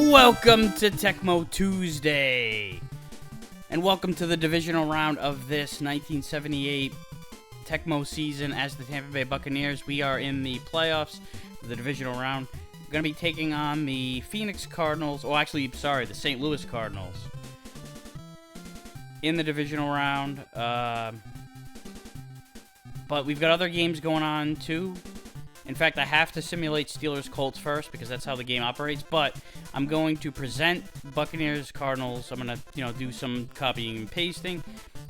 Welcome to Tecmo Tuesday, and welcome to the divisional round of this 1978 Tecmo season as the Tampa Bay Buccaneers. We are in the playoffs of the divisional round. We're going to be taking on the Phoenix Cardinals, the St. Louis Cardinals in the divisional round. But we've got other games going on too. In fact, I have to simulate Steelers-Colts first because that's how the game operates. But I'm going to present Buccaneers-Cardinals. I'm going to, do some copying and pasting.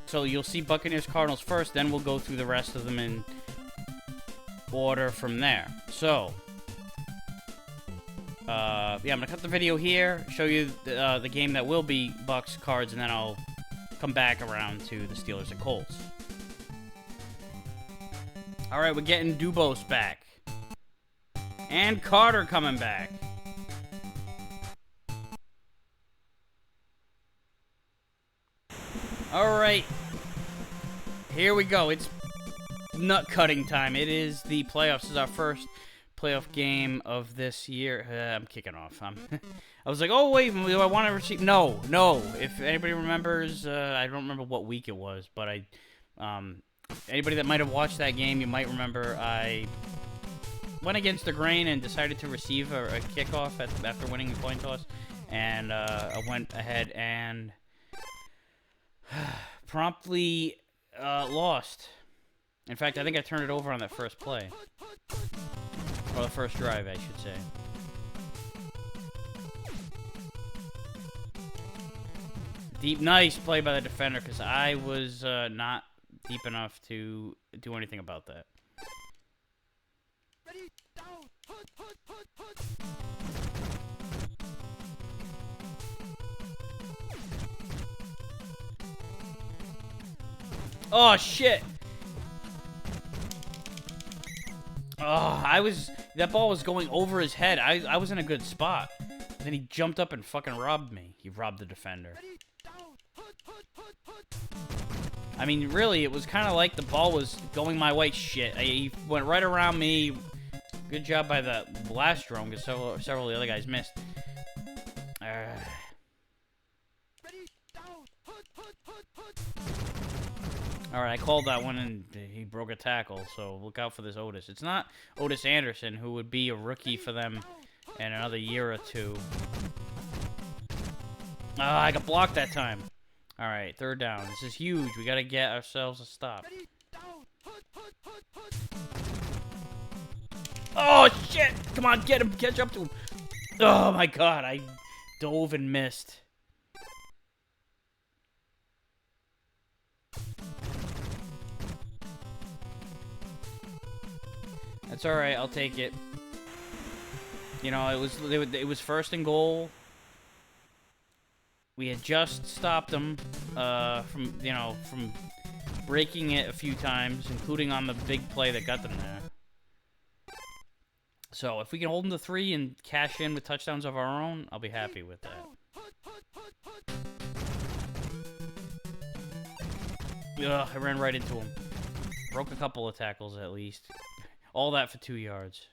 So you'll see Buccaneers-Cardinals first, then we'll go through the rest of them in order from there. So, I'm going to cut the video here, show you the game that will be Bucs-Cards, and then I'll come back around to the Steelers and Colts. All right, we're getting Dubose back. And Carter coming back. All right. Here we go. It's nut cutting time. It is the playoffs. This is our first playoff game of this year. I'm kicking off. I was like, oh, wait, do I want to receive? No. If anybody remembers, I don't remember what week it was, but anybody that might have watched that game, you might remember I went against the grain and decided to receive a kickoff after winning the coin toss, and I went ahead and promptly lost. In fact, I think I turned it over on that first play. Or the first drive, I should say. Nice play by the defender, because I was not deep enough to do anything about that. Oh, shit. Oh, that ball was going over his head. I was in a good spot. Then he jumped up and fucking robbed me. He robbed the defender. I mean, really, it was kind of like the ball was going my way. Shit. He went right around me. Good job by the last drone, because several of the other guys missed. Alright, I called that one, and he broke a tackle, so look out for this Otis. It's not Otis Anderson, who would be a rookie for them in another year or two. I got blocked that time. Alright, third down. This is huge. We gotta get ourselves a stop. Oh, shit! Come on, get him! Catch up to him! Oh, my God. I dove and missed. That's alright. I'll take it. It was first and goal. We had just stopped them from breaking it a few times, including on the big play that got them there. So, if we can hold them to 3 and cash in with touchdowns of our own, I'll be happy with that. Ugh, I ran right into him. Broke a couple of tackles, at least. All that for 2 yards.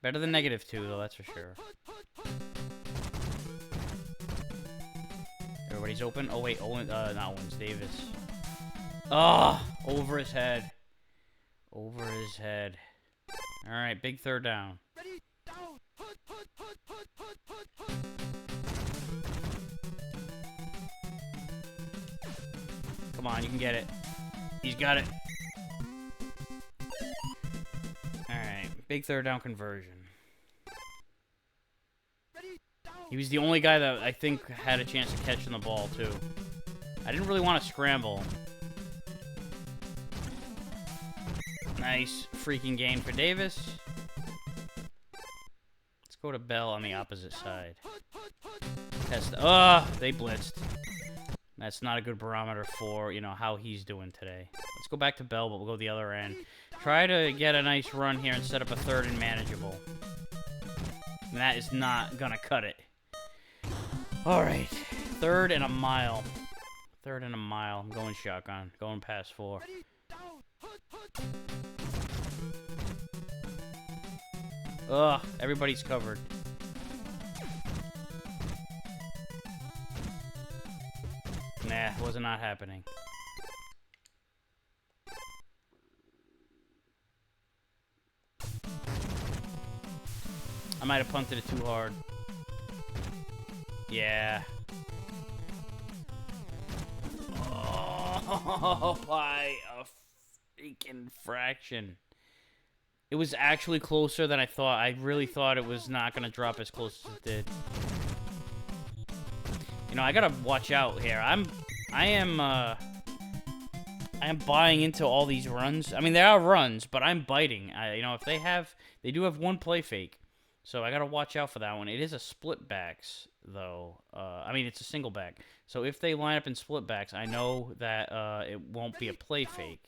Better than -2, though, that's for sure. Everybody's open. Oh, wait, not Owens, Davis. Oh, over his head. Over his head. All right, big third down. Come on, you can get it. He's got it. All right, big third down conversion. He was the only guy that I think had a chance of catching the ball, too. I didn't really want to scramble. Nice freaking gain for Davis. Let's go to Bell on the opposite side. They blitzed. That's not a good barometer for, how he's doing today. Let's go back to Bell, but we'll go the other end. Try to get a nice run here and set up a third and manageable. And that is not gonna cut it. All right, third and a mile. Third and a mile. I'm going shotgun. Going past 4. Ugh, everybody's covered. are not happening. I might have punted it too hard. Yeah. Oh, by a freaking fraction. It was actually closer than I thought. I really thought it was not going to drop as close as it did. You know, I got to watch out here. I am buying into all these runs. I mean, they are runs, but I'm biting. You know, if they do have one play fake. So I got to watch out for that one. It is a split backs, though. I mean, it's a single back. So if they line up in split backs, I know that it won't be a play fake.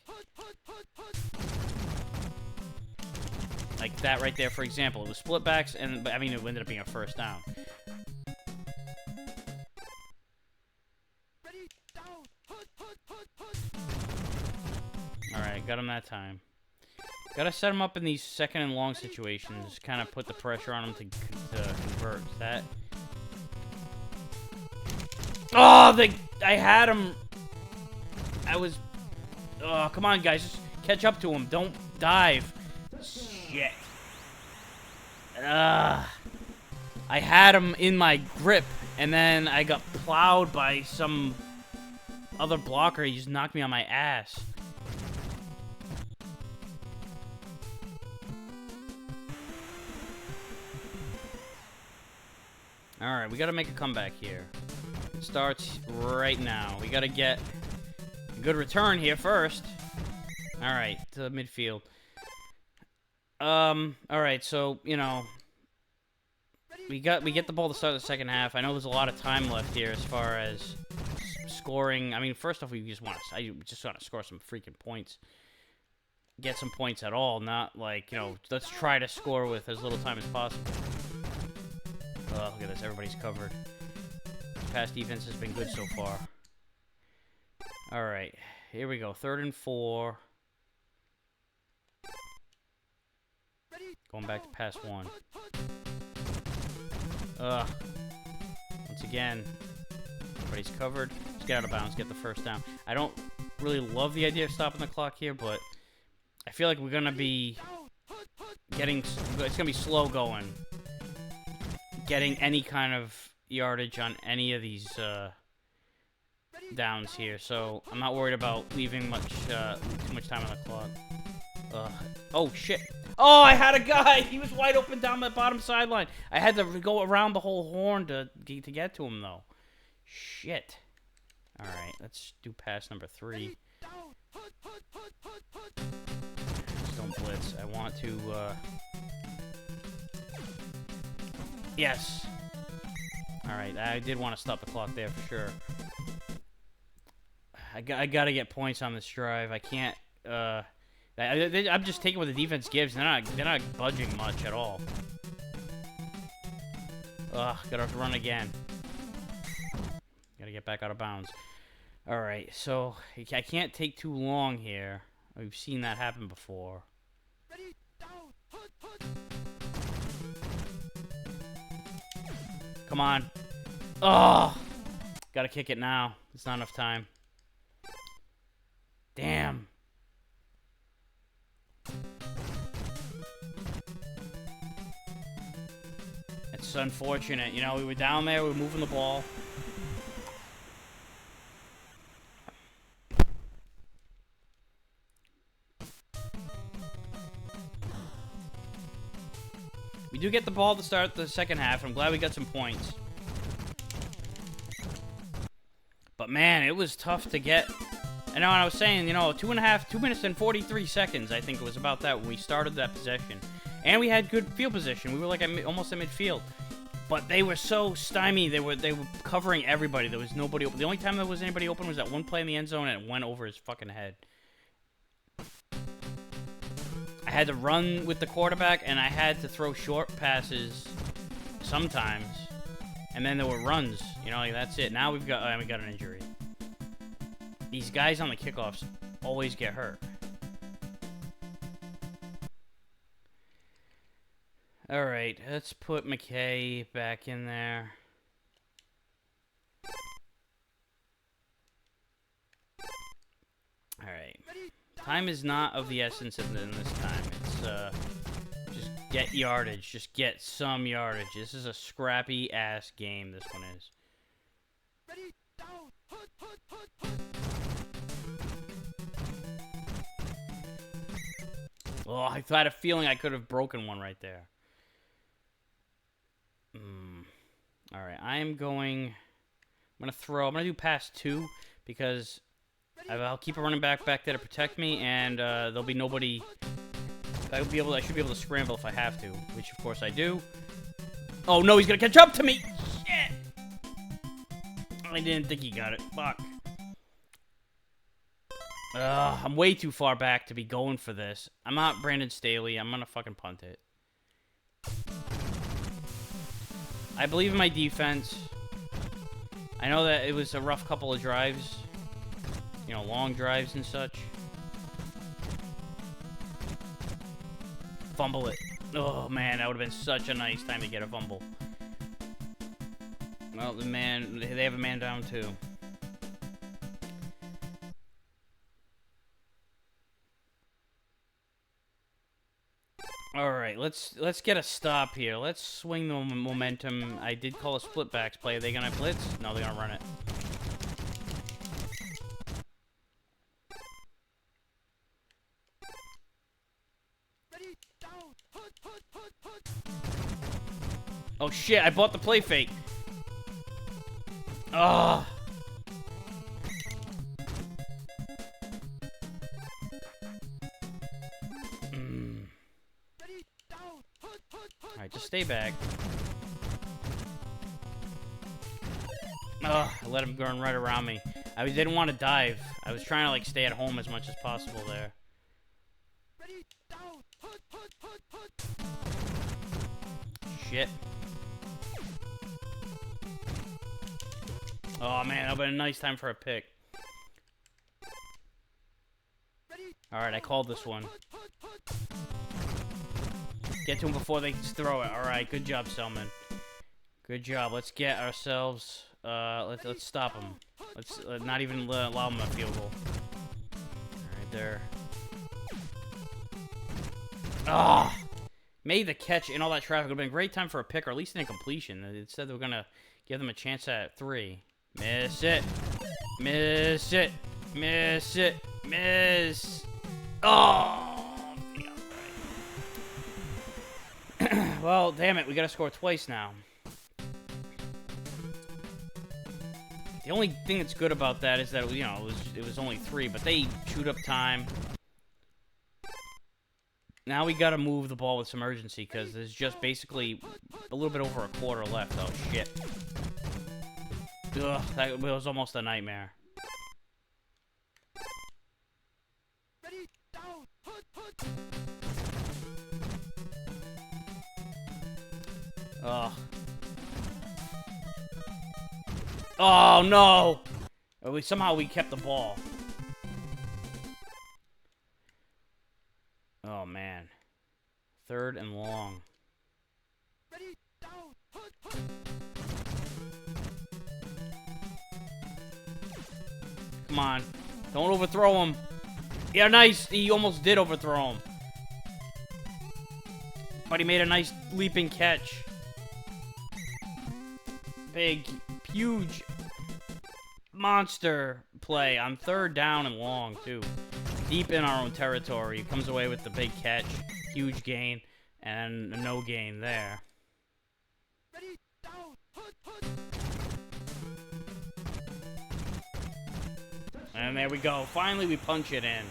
Like that right there, for example. It was split backs, and I mean, it ended up being a first down. All right, got him that time. Gotta set him up in these second and long situations. Kind of put the pressure on him to convert that. Oh, I had him. Oh, come on, guys. Just catch up to him. Don't dive. Shit. I had him in my grip, and then I got plowed by some other blocker. He just knocked me on my ass. Alright, we gotta make a comeback here. It starts right now. We gotta get a good return here first. Alright, to the midfield. Alright, so, you know, we get the ball to start the second half. I know there's a lot of time left here as far as scoring. I mean, first off, I just want to score some freaking points. Get some points at all, not like, you know, let's try to score with as little time as possible. Oh, look at this. Everybody's covered. Pass defense has been good so far. All right. Here we go. 3rd and 4. Going back to pass 1. Ugh. Once again, everybody's covered. Let's get out of bounds. Get the first down. I don't really love the idea of stopping the clock here, but I feel like we're going to be getting... It's going to be slow going. Getting any kind of yardage on any of these downs here, so I'm not worried about leaving too much time on the clock. Oh shit! Oh, I had a guy. He was wide open down the bottom sideline. I had to go around the whole horn to get to him though. Shit. All right, let's do pass number 3. Just don't blitz. I want to. Yes. Alright, I did want to stop the clock there for sure. I gotta get points on this drive. I can't, I'm just taking what the defense gives. They're not budging much at all. Ugh, gotta run again. Gotta get back out of bounds. Alright, so I can't take too long here. We've seen that happen before. Come on. Oh! Gotta kick it now. It's not enough time. Damn. It's unfortunate. You know, we were down there, we were moving the ball. We do get the ball to start the second half. I'm glad we got some points. But man, it was tough to get. I know, and I was saying, you know, 2 minutes and 43 seconds, I think it was about that when we started that possession. And we had good field position. We were like almost at midfield. But they were so stymied. They were covering everybody. There was nobody open. The only time there was anybody open was that one play in the end zone, and it went over his fucking head. I had to run with the quarterback, and I had to throw short passes sometimes. And then there were runs. You know, like, that's it. Now we got an injury. These guys on the kickoffs always get hurt. All right, let's put McKay back in there. Time is not of the essence in this time. It's, just get yardage. Just get some yardage. This is a scrappy-ass game, this one is. Ready, down, put. Oh, I had a feeling I could have broken one right there. Alright, I'm going to do pass 2 because I'll keep a running back there to protect me, and there'll be nobody. I should be able to scramble if I have to, which of course I do. Oh no, he's gonna catch up to me! Shit! I didn't think he got it. Fuck. I'm way too far back to be going for this. I'm not Brandon Staley. I'm gonna fucking punt it. I believe in my defense. I know that it was a rough couple of drives. You know, long drives and such. Fumble it. Oh, man, that would have been such a nice time to get a fumble. Well, they have a man down, too. Alright, let's get a stop here. Let's swing the momentum. I did call a split backs play. Are they gonna blitz? No, they're gonna run it. Ready, down, put. Oh shit, I bought the play fake. Ugh. Alright, just stay back. Ugh, I let him run right around me. I didn't want to dive. I was trying to, like, stay at home as much as possible there. Ready, down, put. Shit. Oh, man, that would have been a nice time for a pick. Alright, I called this one. Get to him before they throw it. Alright, good job, Selman. Good job. Let's get ourselves... let's stop him. Let's not even allow him a field goal. Alright, there. Ah! Made the catch in all that traffic. It would have been a great time for a pick, or at least an incompletion. Instead, they were going to give them a chance at 3. Miss it. Miss it. Miss it. Miss. Oh! Well, damn it, we gotta score twice now. The only thing that's good about that is that, you know, it was only 3, but they chewed up time. Now we gotta move the ball with some urgency, because there's just basically a little bit over a quarter left. Oh, shit. Ugh, that was almost a nightmare. Ready, down, put. Ugh. Oh, no! Somehow we kept the ball. Oh, man. 3rd and long. Ready, down, put. Come on. Don't overthrow him. Yeah, nice. He almost did overthrow him. But he made a nice leaping catch. Big, huge, monster play on 3rd down and long, too. Deep in our own territory. He comes away with the big catch, huge gain, and a no gain there. Ready, down, put. And there we go. Finally, we punch it in.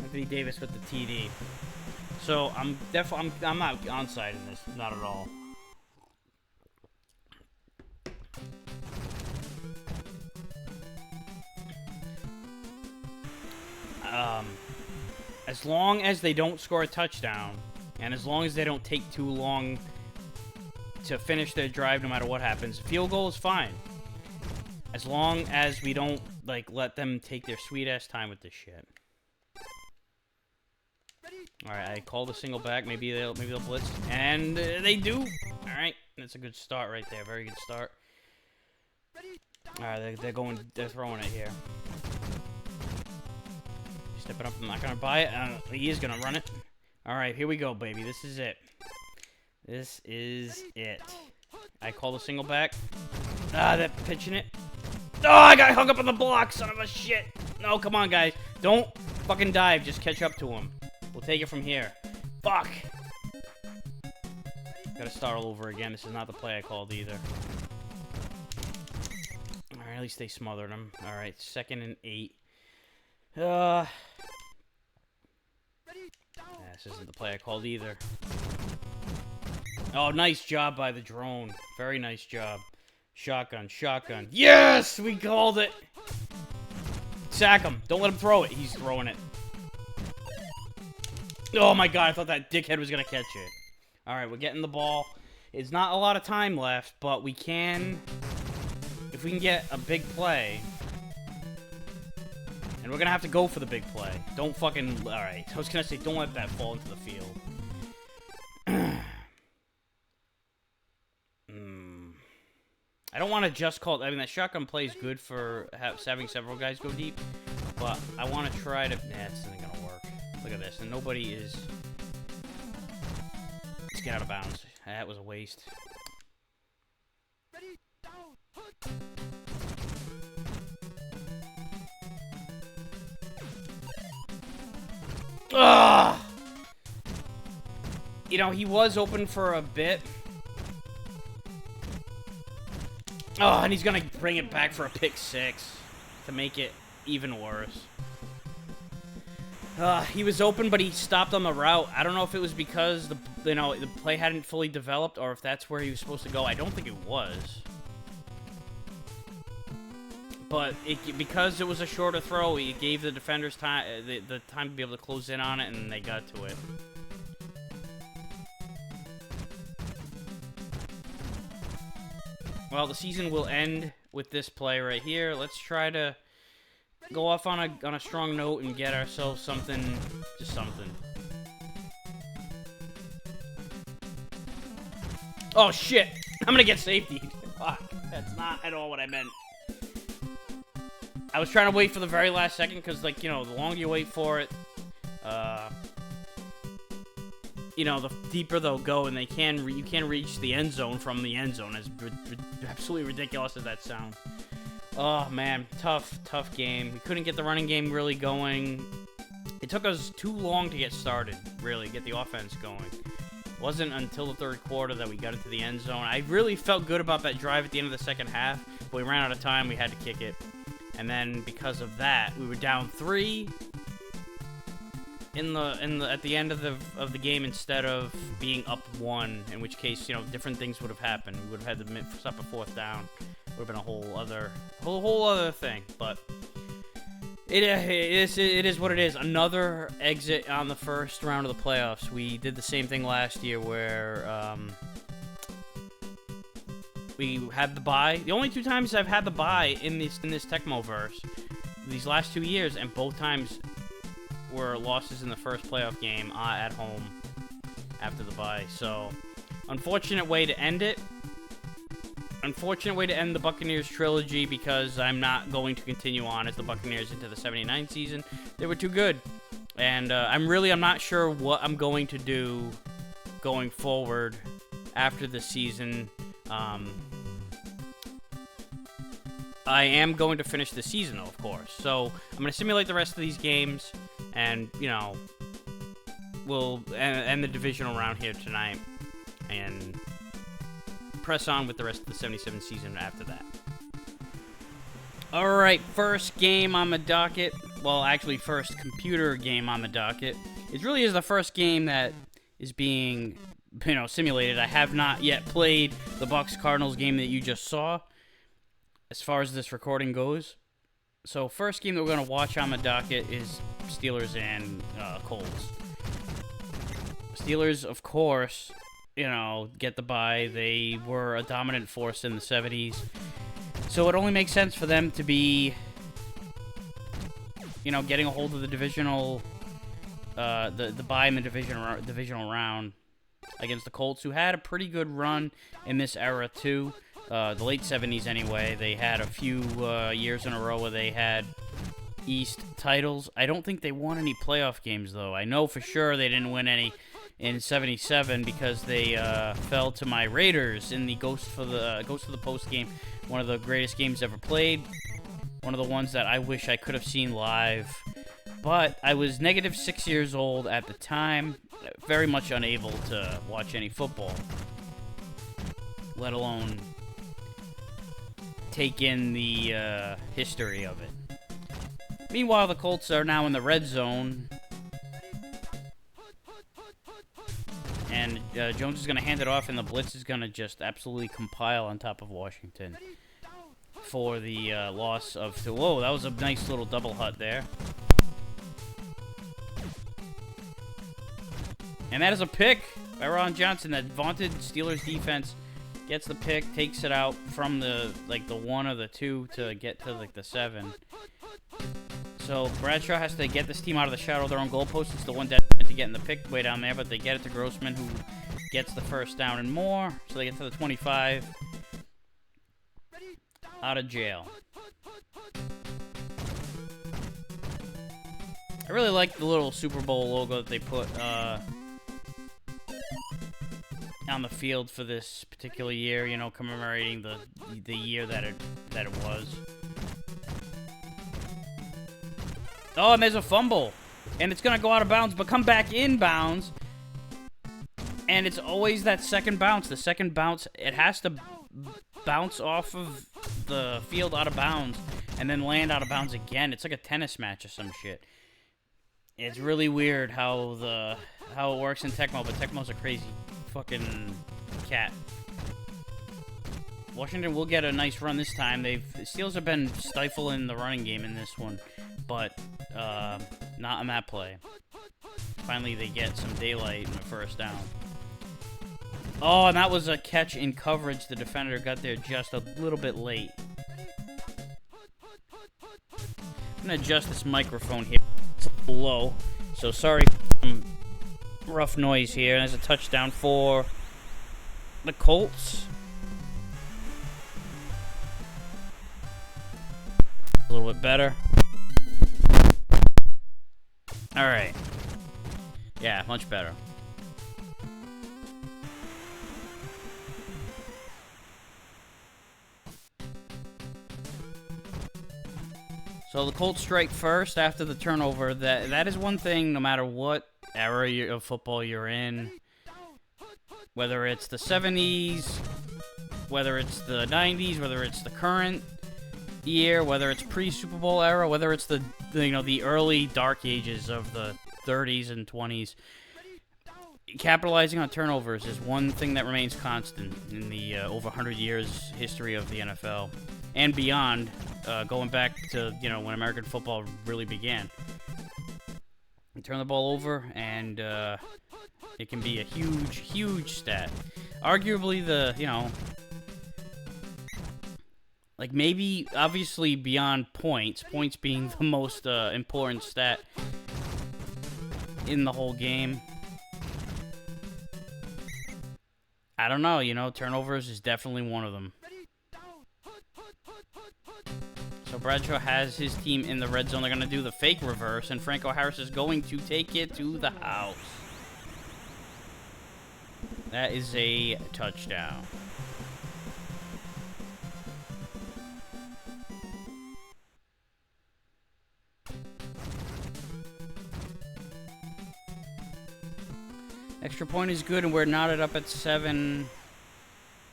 Anthony Davis with the TD. So I'm not onside in this, not at all. As long as they don't score a touchdown, and as long as they don't take too long to finish their drive, no matter what happens, field goal is fine. As long as we don't, like, let them take their sweet-ass time with this shit. Alright, I called a single back. Maybe they'll blitz. And they do! Alright, that's a good start right there. Very good start. Alright, they're throwing it here. Step it up. I'm not gonna buy it. He is gonna run it. All right, here we go, baby. This is it. This is it. I call the single back. That pitching it. Oh, I got hung up on the block, son of a shit. No, come on, guys. Don't fucking dive. Just catch up to him. We'll take it from here. Fuck. Gotta start all over again. This is not the play I called either. Alright, at least they smothered him. Alright, 2nd and 8. This isn't the play I called either. Oh, nice job by the drone. Very nice job. Shotgun, shotgun. Yes! We called it! Sack him. Don't let him throw it. He's throwing it. Oh my god, I thought that dickhead was gonna catch it. Alright, we're getting the ball. It's not a lot of time left, but we can... If we can get a big play... And we're gonna have to go for the big play. Don't fucking... Alright, I was gonna say, don't let that fall into the field. I don't want to just call... I mean, that shotgun play is good for having several guys go deep. But I want to try to... Nah, this isn't gonna work. Look at this, and nobody is... Let's get out of bounds. That was a waste. Ready, down, hood. Ugh! You know, he was open for a bit. Oh, and he's gonna bring it back for a pick 6 to make it even worse. He was open, but he stopped on the route. I don't know if it was because the play hadn't fully developed, or if that's where he was supposed to go. I don't think it was. But because it was a shorter throw, it gave the defenders time, the time to be able to close in on it, and they got to it. Well, the season will end with this play right here. Let's try to go off on a strong note and get ourselves something, just something. Oh shit! I'm gonna get safety. Fuck, that's not at all what I meant. I was trying to wait for the very last second because, like, you know, the longer you wait for it, you know, the deeper they'll go, and you can reach the end zone from the end zone. As absolutely ridiculous as that sounds. Oh man, tough game. We couldn't get the running game really going. It took us too long to get started, really, get the offense going. It wasn't until the 3rd quarter that we got into the end zone. I really felt good about that drive at the end of the 2nd half, but we ran out of time. We had to kick it, and then because of that, we were down 3 at the end of the game instead of being up 1. In which case, you know, different things would have happened. We would have had to stop a 4th down. Would have been a whole other thing, but it is what it is. Another exit on the first round of the playoffs. We did the same thing last year where we had the bye. The only 2 times I've had the bye in this Tecmo verse, these last 2 years, and both times were losses in the first playoff game at home after the bye. So, unfortunate way to end it. Unfortunate way to end the Buccaneers trilogy, because I'm not going to continue on as the Buccaneers into the 79 season. They were too good. And I'm not sure what I'm going to do going forward after the season. I am going to finish the season, of course. So I'm going to simulate the rest of these games, and, you know, we'll end the divisional round here tonight, and press on with the rest of the 77 season after that. Alright, first game on the docket. Well, actually, first computer game on the docket. It really is the first game that is being, you know, simulated. I have not yet played the Bucs-Cardinals game that you just saw, as far as this recording goes. So, first game that we're going to watch on the docket is Steelers and Colts. Steelers, of course, you know, get the bye. They were a dominant force in the 70s. So it only makes sense for them to be, you know, getting a hold of the divisional, the bye in the divisional round against the Colts, who had a pretty good run in this era too. The late 70s anyway. They had a few years in a row where they had East titles. I don't think they won any playoff games, though. I know for sure they didn't win any in '77 because they fell to my Raiders in the Ghost of the Post game, one of the greatest games ever played, one of the ones that I wish I could have seen live. But I was negative 6 years old at the time, very much unable to watch any football, let alone take in the history of it. Meanwhile, the Colts are now in the red zone. And Jones is going to hand it off, and the blitz is going to just absolutely compile on top of Washington for the loss of... Whoa, that was a nice little double hut there. And that is a pick by Ron Johnson. That vaunted Steelers defense gets the pick, takes it out from the 1 or the 2 to get to the 7. So Bradshaw has to get this team out of the shadow of their own goalpost. It's the one detriment to getting the pick way down there, but they get it to Grossman, who gets the first down and more. So they get to the 25. Out of jail. I really like the little Super Bowl logo that they put on the field for this particular year, you know, commemorating the year that it was. Oh, and there's a fumble. And it's going to go out of bounds, but come back in bounds. And it's always that second bounce. The second bounce, it has to bounce off of the field out of bounds and then land out of bounds again. It's like a tennis match or some shit. It's really weird how it works in Tecmo, but Tecmo's a crazy fucking cat. Washington will get a nice run this time. The Steelers have been stifling the running game in this one, but not on that play. Finally, they get some daylight in the first down. Oh, and that was a catch in coverage. The defender got there just a little bit late. I'm going to adjust this microphone here. It's a little low, so sorry for some rough noise here. There's a touchdown for the Colts. A little bit better. All right. Yeah, much better. So the Colts strike first after the turnover. That is one thing, no matter what era of football you're in, whether it's the 70s, whether it's the 90s, whether it's the current year, whether it's pre-Super Bowl era, whether it's the early dark ages of the 30s and 20s, capitalizing on turnovers is one thing that remains constant in the over 100 years history of the NFL and beyond, going back to when American football really began. You turn the ball over, and it can be a huge stat. Arguably maybe obviously beyond points being the most important stat in the whole game. I don't know, turnovers is definitely one of them. So Bradshaw has his team in the red zone. They're going to do the fake reverse, and Franco Harris is going to take it to the house. That is a touchdown. Extra point is good, and we're knotted up at 7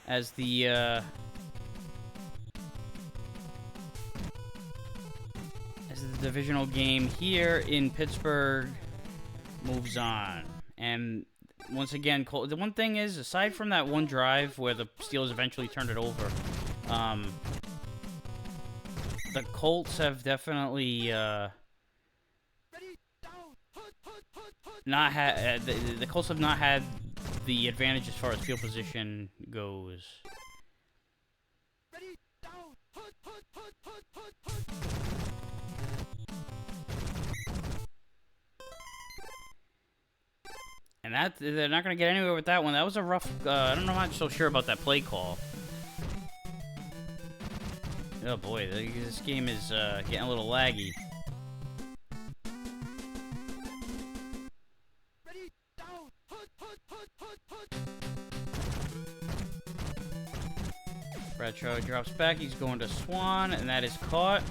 as the divisional game here in Pittsburgh moves on. And once again, the one thing is, aside from that one drive where the Steelers eventually turned it over, the Colts have definitely not had the Colts have not had the advantage as far as field position goes. And that they're not going to get anywhere with that one. That was a rough... I don't know, I'm not so sure about that play call. Oh boy, this game is getting a little laggy. Bradshaw drops back. He's going to Swan, and that is caught.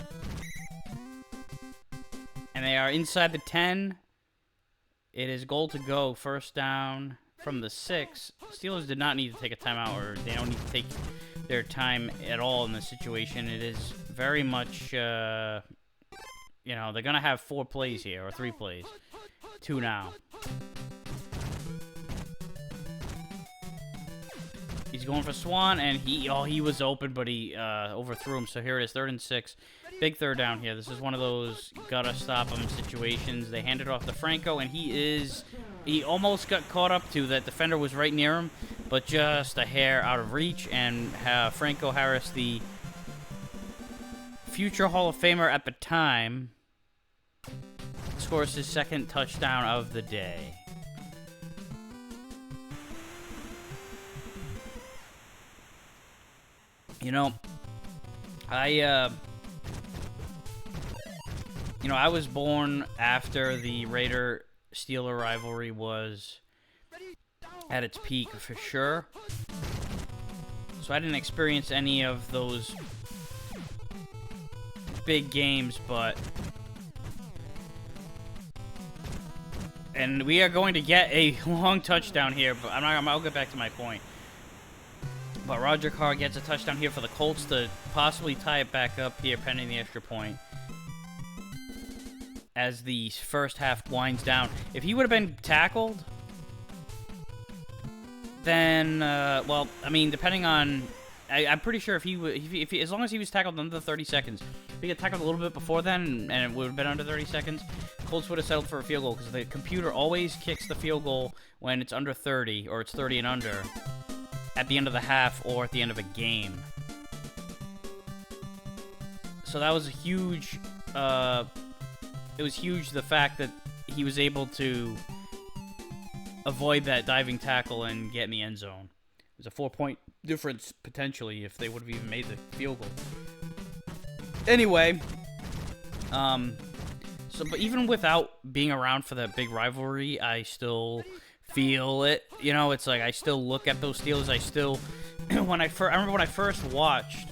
And they are inside the 10. It is goal to go. First down from the 6. Steelers did not need to take a timeout, or they don't need to take their time at all in this situation. It is very much, you know, they're going to have 4 plays here, or 3 plays. 2 now. He's going for Swan, and he was open, but he overthrew him. So here it is, 3rd and 6. Big third down here. This is one of those gotta stop him situations. They hand it off to Franco, and he almost got caught up to that defender was right near him, but just a hair out of reach. And Franco Harris, the future Hall of Famer at the time, scores his 2nd touchdown of the day. You know, I was born after the Raider-Steeler rivalry was at its peak, for sure. So I didn't experience any of those big games, and we are going to get a long touchdown here, but I'll get back to my point. But Roger Carr gets a touchdown here for the Colts to possibly tie it back up here, pending the extra point. As the first half winds down. If he would have been tackled, then, well, I mean, depending on... I'm pretty sure if as long as he was tackled under 30 seconds, if he got tackled a little bit before then, and it would have been under 30 seconds, Colts would have settled for a field goal, because the computer always kicks the field goal when it's under 30, or it's 30 and under, at the end of the half or at the end of a game. So that was a huge, it was huge, the fact that he was able to avoid that diving tackle and get in the end zone. It was a 4-point difference, potentially, if they would have even made the field goal. Anyway, but even without being around for that big rivalry, I still feel it. You know, it's like I still look at those Steelers. I still, I remember when I first watched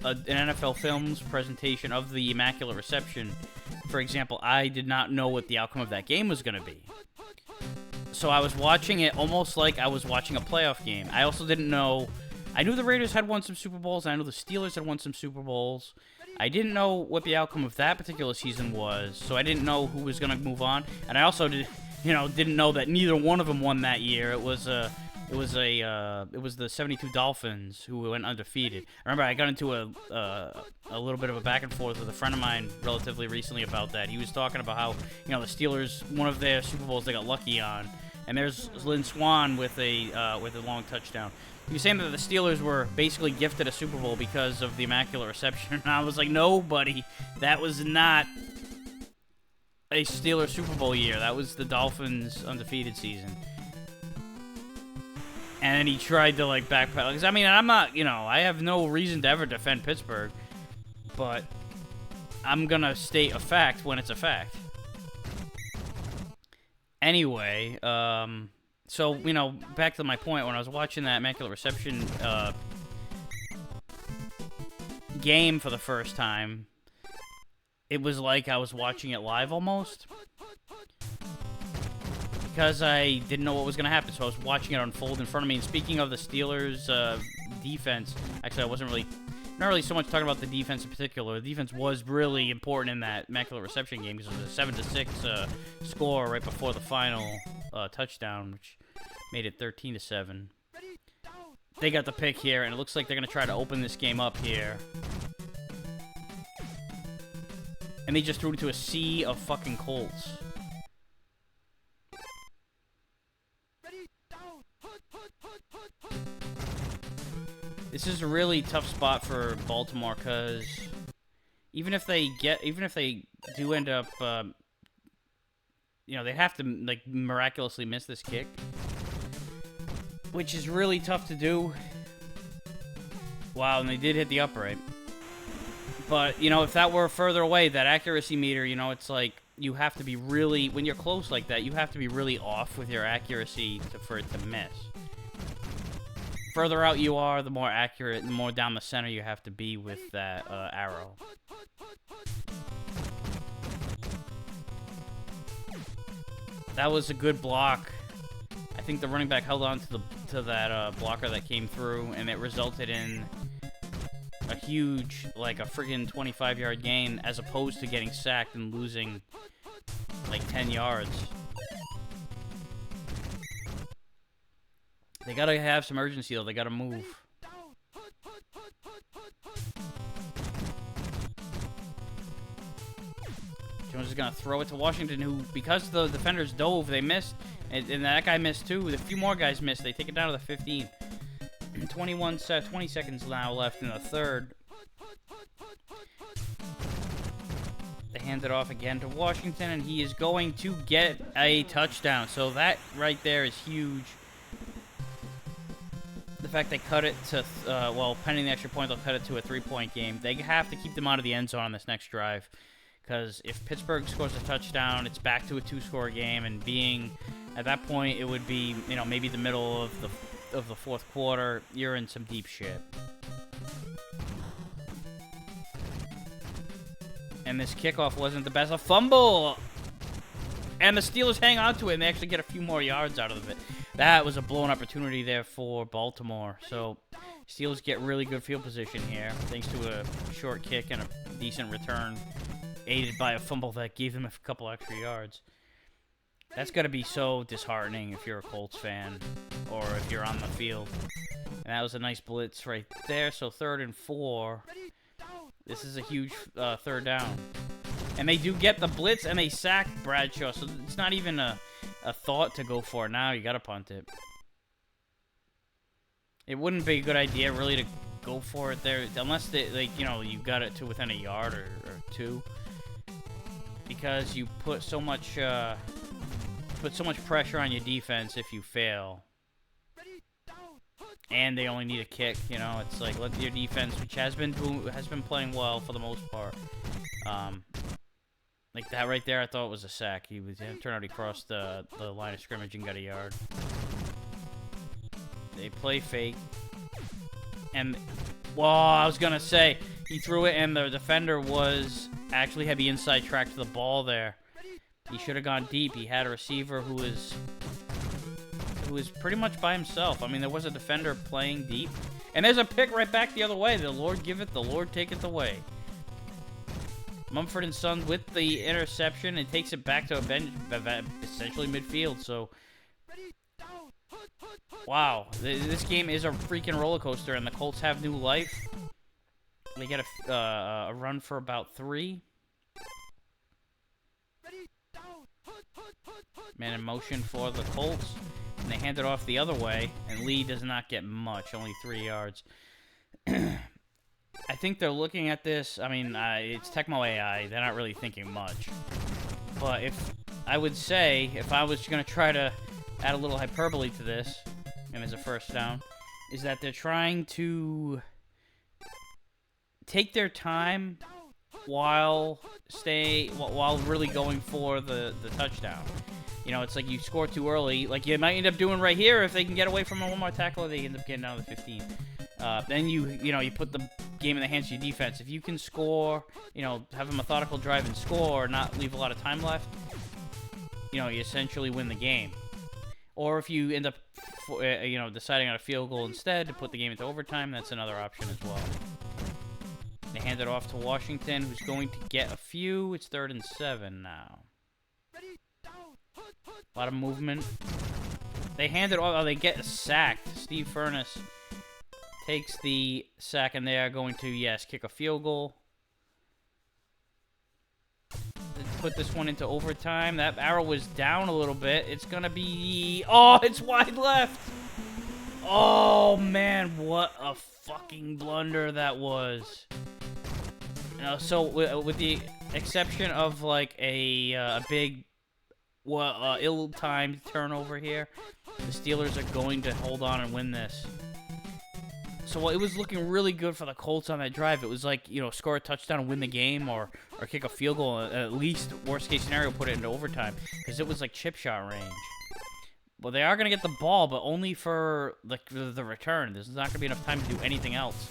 an NFL Films presentation of the Immaculate Reception, for example, I did not know what the outcome of that game was going to be. So I was watching it almost like I was watching a playoff game. I also didn't know... I knew the Raiders had won some Super Bowls, and I knew the Steelers had won some Super Bowls. I didn't know what the outcome of that particular season was, so I didn't know who was going to move on. And I also didn't know that neither one of them won that year. It was the 72 Dolphins who went undefeated. I remember I got into a little bit of a back and forth with a friend of mine relatively recently about that. He was talking about how, the Steelers, one of their Super Bowls they got lucky on, and there's Lynn Swann with a long touchdown. He was saying that the Steelers were basically gifted a Super Bowl because of the Immaculate Reception, and I was like, no, buddy, that was not a Steelers Super Bowl year. That was the Dolphins' undefeated season. And then he tried to, backpedal. Because, I mean, I'm not, I have no reason to ever defend Pittsburgh. But I'm going to state a fact when it's a fact. Anyway, so, back to my point. When I was watching that Immaculate Reception game for the first time, it was like I was watching it live almost. Because I didn't know what was going to happen, so I was watching it unfold in front of me. And speaking of the Steelers' defense, actually, I wasn't not really so much talking about the defense in particular. The defense was really important in that Immaculate Reception game because it was a 7-6 score right before the final touchdown, which made it 13-7. They got the pick here, and it looks like they're going to try to open this game up here. And they just threw it to a sea of fucking Colts. This is a really tough spot for Baltimore because even if they do end up, they have to miraculously miss this kick, which is really tough to do. Wow, and they did hit the upright. But if that were further away, that accuracy meter, it's like you have to be really, when you're close like that, you have to be really off with your accuracy for it to miss. further out you are, the more accurate, the more down the center you have to be with that arrow. That was a good block. I think the running back held on to that blocker that came through, and it resulted in a huge, like a friggin' 25-yard gain, as opposed to getting sacked and losing like 10 yards. They gotta have some urgency though. They gotta move. Jones is gonna throw it to Washington, who, because the defenders dove, they missed, and that guy missed too. A few more guys missed. They take it down to the 15. 20 seconds now left in the third. They hand it off again to Washington, and he is going to get a touchdown. So that right there is huge. The fact they cut it to, well, pending the extra point, they'll cut it to a 3-point game. They have to keep them out of the end zone on this next drive, because if Pittsburgh scores a touchdown, it's back to a 2-score game, and being at that point, it would be, you know, maybe the middle of the fourth quarter. You're in some deep shit. And this kickoff wasn't the best. A fumble! And the Steelers hang on to it, and they actually get a few more yards out of it. That was a blown opportunity there for Baltimore. So, Steelers get really good field position here, thanks to a short kick and a decent return, aided by a fumble that gave them a couple extra yards. That's got to be so disheartening if you're a Colts fan, or if you're on the field. And that was a nice blitz right there. So 3rd and 4. This is a huge 3rd down. And they do get the blitz, and they sack Bradshaw. So it's not even a thought to go for it now. You got to punt it. It wouldn't be a good idea, really, to go for it there, unless they, like, you know, you got it to within a yard or 2, because you put so much pressure on your defense if you fail. And they only need a kick, you know. It's like, let your defense, which has been playing well for the most part. Like that right there, I thought was a sack. Turned out he crossed the line of scrimmage and got a yard. They play fake. And, well, I was gonna say, he threw it and the defender actually had the inside track to the ball there. He should have gone deep. He had a receiver who was pretty much by himself. I mean, there was a defender playing deep. And there's a pick right back the other way. The Lord giveth, the Lord taketh away. Mumford & Sons with the interception and takes it back to a bench, essentially midfield. So, wow. This game is a freaking roller coaster, and the Colts have new life. They get a run for about 3. Man in motion for the Colts. And they hand it off the other way, and Lee does not get much, only 3 yards. I think they're looking at this, I mean, it's Tecmo AI, they're not really thinking much. But I would say, if I was going to try to add a little hyperbole to this, and as a first down, is that they're trying to take their time while really going for the touchdown. You know, it's like you score too early, like you might end up doing right here if they can get away from one more tackle, or they end up getting down to the 15. Then you put the game in the hands of your defense. If you can score, you know, have a methodical drive and score, not leave a lot of time left, you know, you essentially win the game. Or if you end up, you know, deciding on a field goal instead to put the game into overtime, that's another option as well. They hand it off to Washington, who's going to get a few. It's 3rd and 7 now. A lot of movement. They hand it off. Oh, they get sacked. Steve Furness takes the sack, and they are going to, yes, kick a field goal. Let's put this one into overtime. That arrow was down a little bit. It's going to be... Oh, it's wide left. Oh, man, what a fucking blunder that was. You know, so with the exception of, like, a big... ill-timed turnover here, the Steelers are going to hold on and win this. So it was looking really good for the Colts on that drive. It was like, you know, score a touchdown and win the game, or kick a field goal, at least, worst case scenario, put it into overtime, because it was like chip shot range. Well, they are going to get the ball, but only for the return. There's not going to be enough time to do anything else.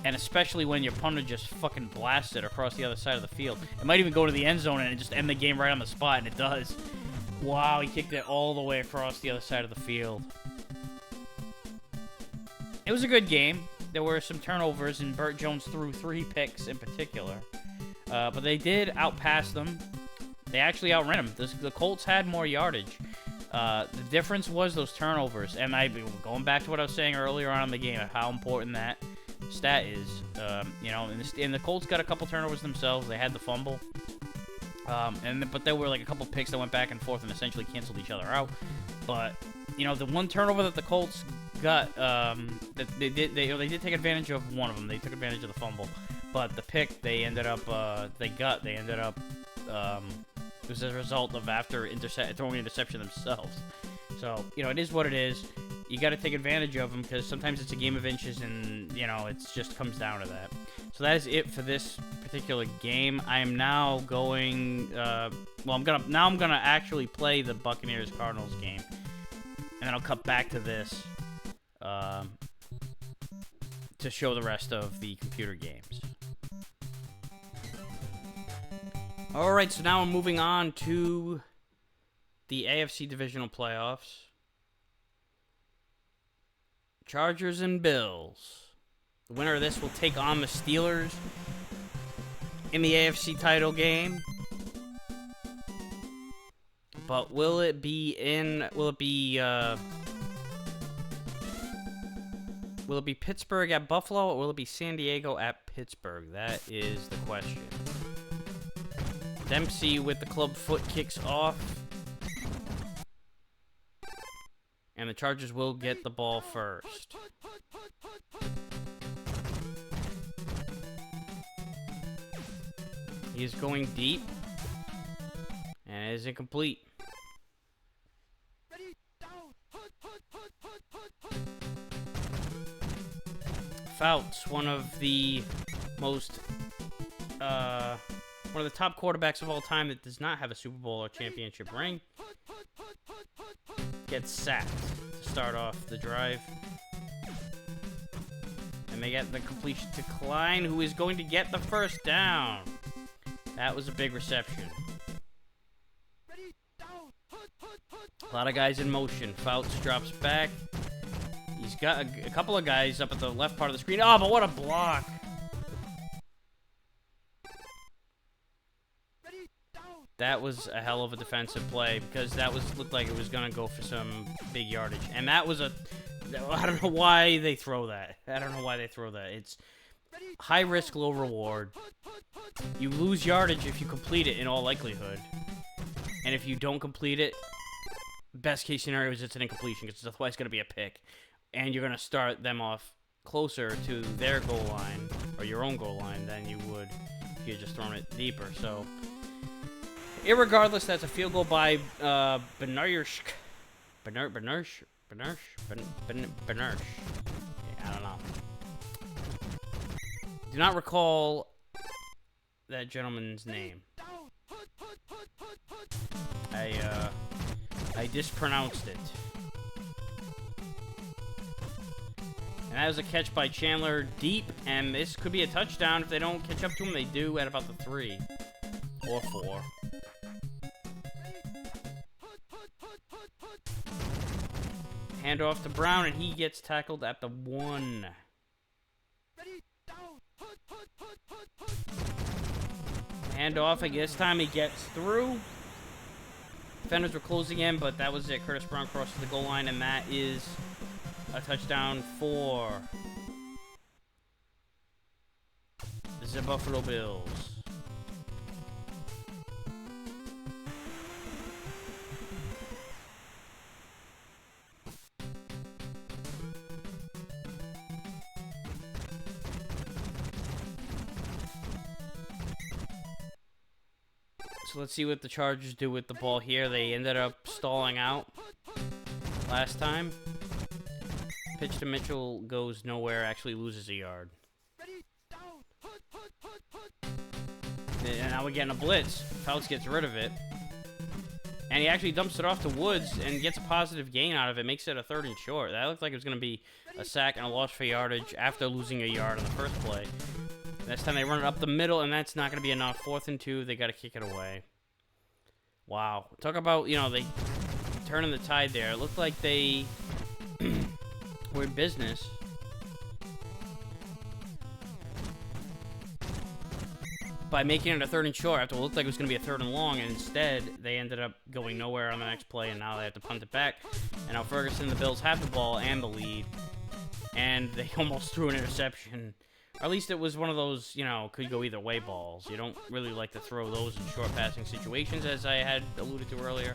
And especially when your punter just fucking blasts it across the other side of the field. It might even go to the end zone and just end the game right on the spot, and it does. Wow, he kicked it all the way across the other side of the field. It was a good game. There were some turnovers, and Burt Jones threw 3 picks in particular. But they did outpass them. They actually outran them. The Colts had more yardage. The difference was those turnovers. And going back to what I was saying earlier on in the game, how important that stat is. You know, and the Colts got a couple turnovers themselves. They had the fumble. But there were like a couple picks that went back and forth and essentially canceled each other out. But, you know, the one turnover that the Colts got, they did take advantage of one of them. They took advantage of the fumble. But the pick they ended up, it was a result of after throwing an interception themselves. So, you know, it is what it is. You got to take advantage of them because sometimes it's a game of inches, and you know it just comes down to that. So that is it for this particular game. I am now going. I'm gonna actually play the Buccaneers Cardinals game, and then I'll cut back to this to show the rest of the computer games. All right, so now we're moving on to the AFC Divisional Playoffs. Chargers and Bills. The winner of this will take on the Steelers in the AFC title game. But will it be Pittsburgh at Buffalo, or will it be San Diego at Pittsburgh? That is the question. Dempsey with the club foot kicks off. And the Chargers will get the ball first. He is going deep. And it is incomplete. Fouts, one of the top quarterbacks of all time that does not have a Super Bowl or championship ring, gets sacked to start off the drive. And they get the completion to Klein, who is going to get the first down. That was a big reception. A lot of guys in motion. Fouts drops back. He's got a couple of guys up at the left part of the screen. Oh, but what a block. That was a hell of a defensive play because looked like it was going to go for some big yardage. And that was I don't know why they throw that. It's high risk, low reward. You lose yardage if you complete it in all likelihood. And if you don't complete it, best case scenario is it's an incompletion because it's otherwise going to be a pick. And you're going to start them off closer to their goal line or your own goal line than you would if you had just thrown it deeper. So, irregardless, that's a field goal by Benarsh. Benarsh? Yeah, I don't know. Do not recall that gentleman's name. I mispronounced it. And that was a catch by Chandler deep, and this could be a touchdown if they don't catch up to him. They do at about the 3 or 4. Handoff to Brown, and he gets tackled at the 1. Handoff, and this time he gets through. Defenders were closing in, but that was it. Curtis Brown crosses the goal line, and that is a touchdown for the Buffalo Bills. So let's see what the Chargers do with the ball here. They ended up stalling out last time. Pitch to Mitchell goes nowhere, actually loses a yard. And now we're getting a blitz. Fouts gets rid of it. And he actually dumps it off to Woods and gets a positive gain out of it. Makes it a 3rd and short. That looked like it was going to be a sack and a loss for yardage after losing a yard on the first play. Next time they run it up the middle, and that's not going to be enough. 4th and 2, they got to kick it away. Wow. Talk about, you know, they turning the tide there. It looked like they were in business. By making it a 3rd and short after it looked like it was going to be a 3rd and long, and instead they ended up going nowhere on the next play, and now they have to punt it back. And now Ferguson, the Bills have the ball and the lead, and they almost threw an interception. Or at least it was one of those, you know, could go either way balls. You don't really like to throw those in short passing situations, as I had alluded to earlier.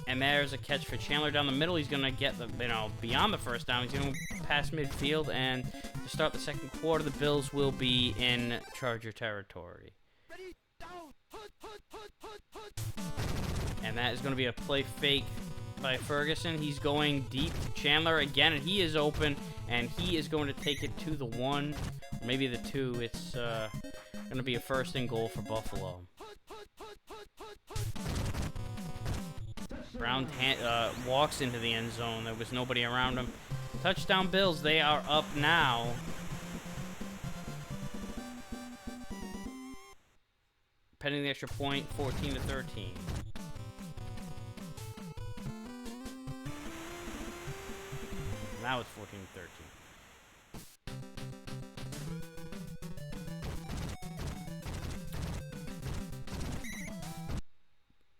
And there's a catch for Chandler down the middle. He's going to get the, you know, beyond the first down. He's going to pass midfield, and to start the second quarter, the Bills will be in Charger territory. And that is going to be a play fake by Ferguson. He's going deep to Chandler again, and he is open, and he is going to take it to the 1, or maybe the 2. It's going to be a 1st and goal for Buffalo. Brown walks into the end zone. There was nobody around him. Touchdown Bills. They are up now. Pending the extra point, 14-13. Now it's 14-13.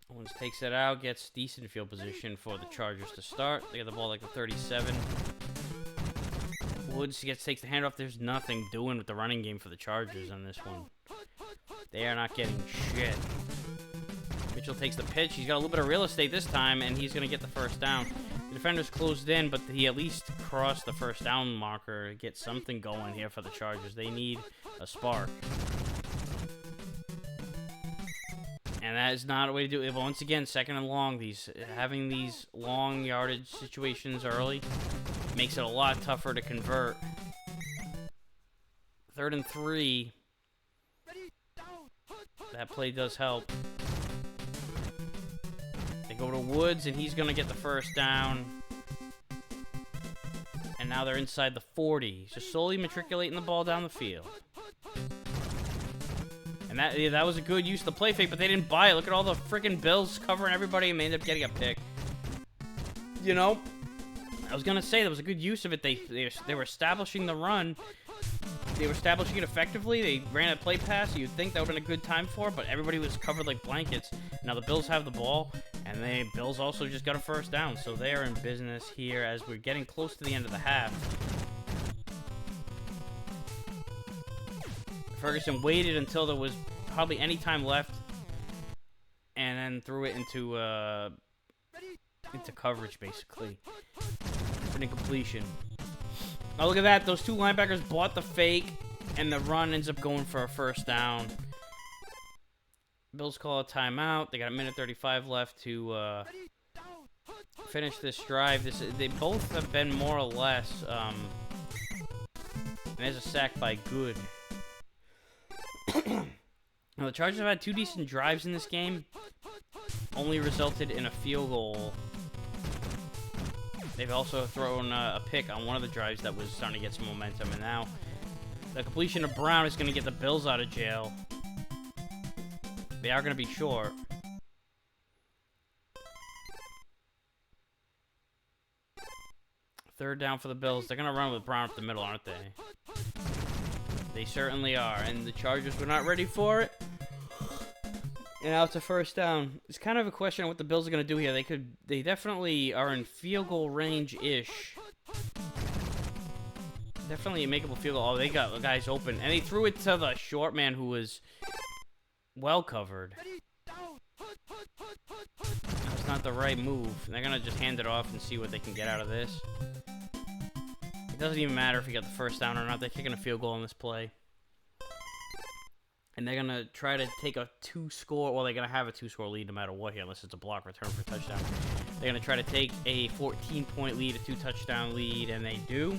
Owens takes it out, gets decent field position for the Chargers to start. They get the ball like the 37. Woods takes the handoff. There's nothing doing with the running game for the Chargers on this one. They are not getting shit. Mitchell takes the pitch. He's got a little bit of real estate this time, and he's going to get the 1st down. The defender's closed in, but he at least crossed the 1st down marker to get something going here for the Chargers. They need a spark. And that is not a way to do it. Once again, 2nd and long. Having these long yardage situations early makes it a lot tougher to convert. 3rd and 3. That play does help. They go to Woods, and he's going to get the 1st down. And now they're inside the 40. Just slowly matriculating the ball down the field. And that was a good use of the play fake, but they didn't buy it. Look at all the freaking Bills covering everybody, and they ended up getting a pick. You know, I was going to say that was a good use of it. They were establishing the run. They were establishing it effectively. They ran a play pass. You'd think that would have been a good time for it, but everybody was covered like blankets. Now the Bills have the ball, and the Bills also just got a 1st down. So they are in business here as we're getting close to the end of the half. Ferguson waited until there was hardly any time left, and then threw it into coverage, basically. For an incompletion. Oh, look at that. Those 2 linebackers bought the fake, and the run ends up going for a 1st down. Bills call a timeout. They got 1:35 left to finish this drive. They both have been more or less. And there's a sack by Good. Now, the Chargers have had 2 decent drives in this game. Only resulted in a field goal. They've also thrown a pick on one of the drives that was starting to get some momentum. And now the completion of Brown is going to get the Bills out of jail. They are going to be short. Third down for the Bills. They're going to run with Brown up the middle, aren't they? They certainly are. And the Chargers were not ready for it. And now it's a 1st down. It's kind of a question of what the Bills are going to do here. They definitely are in field goal range-ish. Definitely a makeable field goal. Oh, they got the guys open. And they threw it to the short man who was well covered. That's not the right move. They're going to just hand it off and see what they can get out of this. It doesn't even matter if you got the 1st down or not. They're kicking a field goal on this play. And they're going to try to take a 2-score... Well, they're going to have a 2-score lead no matter what here, unless it's a block return for a touchdown. They're going to try to take a 14-point lead, a 2-touchdown lead, and they do.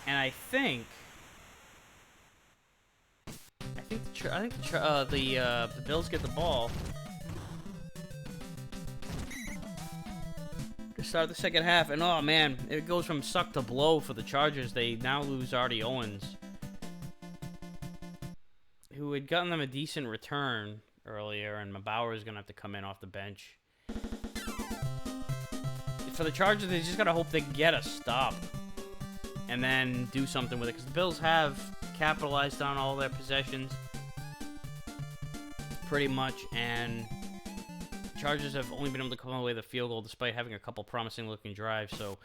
And I think the the Bills get the ball to start the second half, and oh man, it goes from suck to blow for the Chargers. They now lose Artie Owens, who had gotten them a decent return earlier, and Bauer is gonna have to come in off the bench. For the Chargers, they just gotta hope they get a stop and then do something with it, because the Bills have capitalized on all their possessions pretty much, and Chargers have only been able to come away with a field goal despite having a couple promising looking drives. So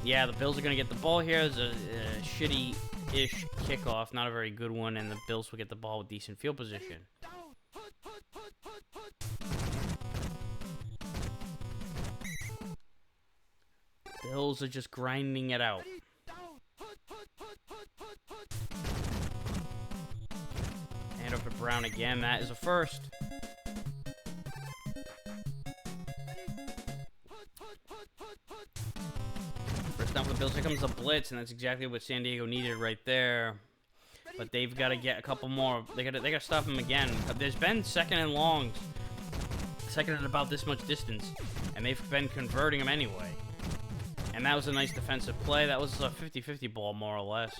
yeah, the Bills are going to get the ball here. It's a shitty-ish kickoff, not a very good one, and the Bills will get the ball with decent field position. Bills are just grinding it out. Hand over to Brown again. That is a first. First down for the Bills. Here comes the blitz, and that's exactly what San Diego needed right there. But they've got to get a couple more. They got to stop him again. There's been second and longs, second and about this much distance, and they've been converting them anyway. And that was a nice defensive play. That was a 50-50 ball, more or less.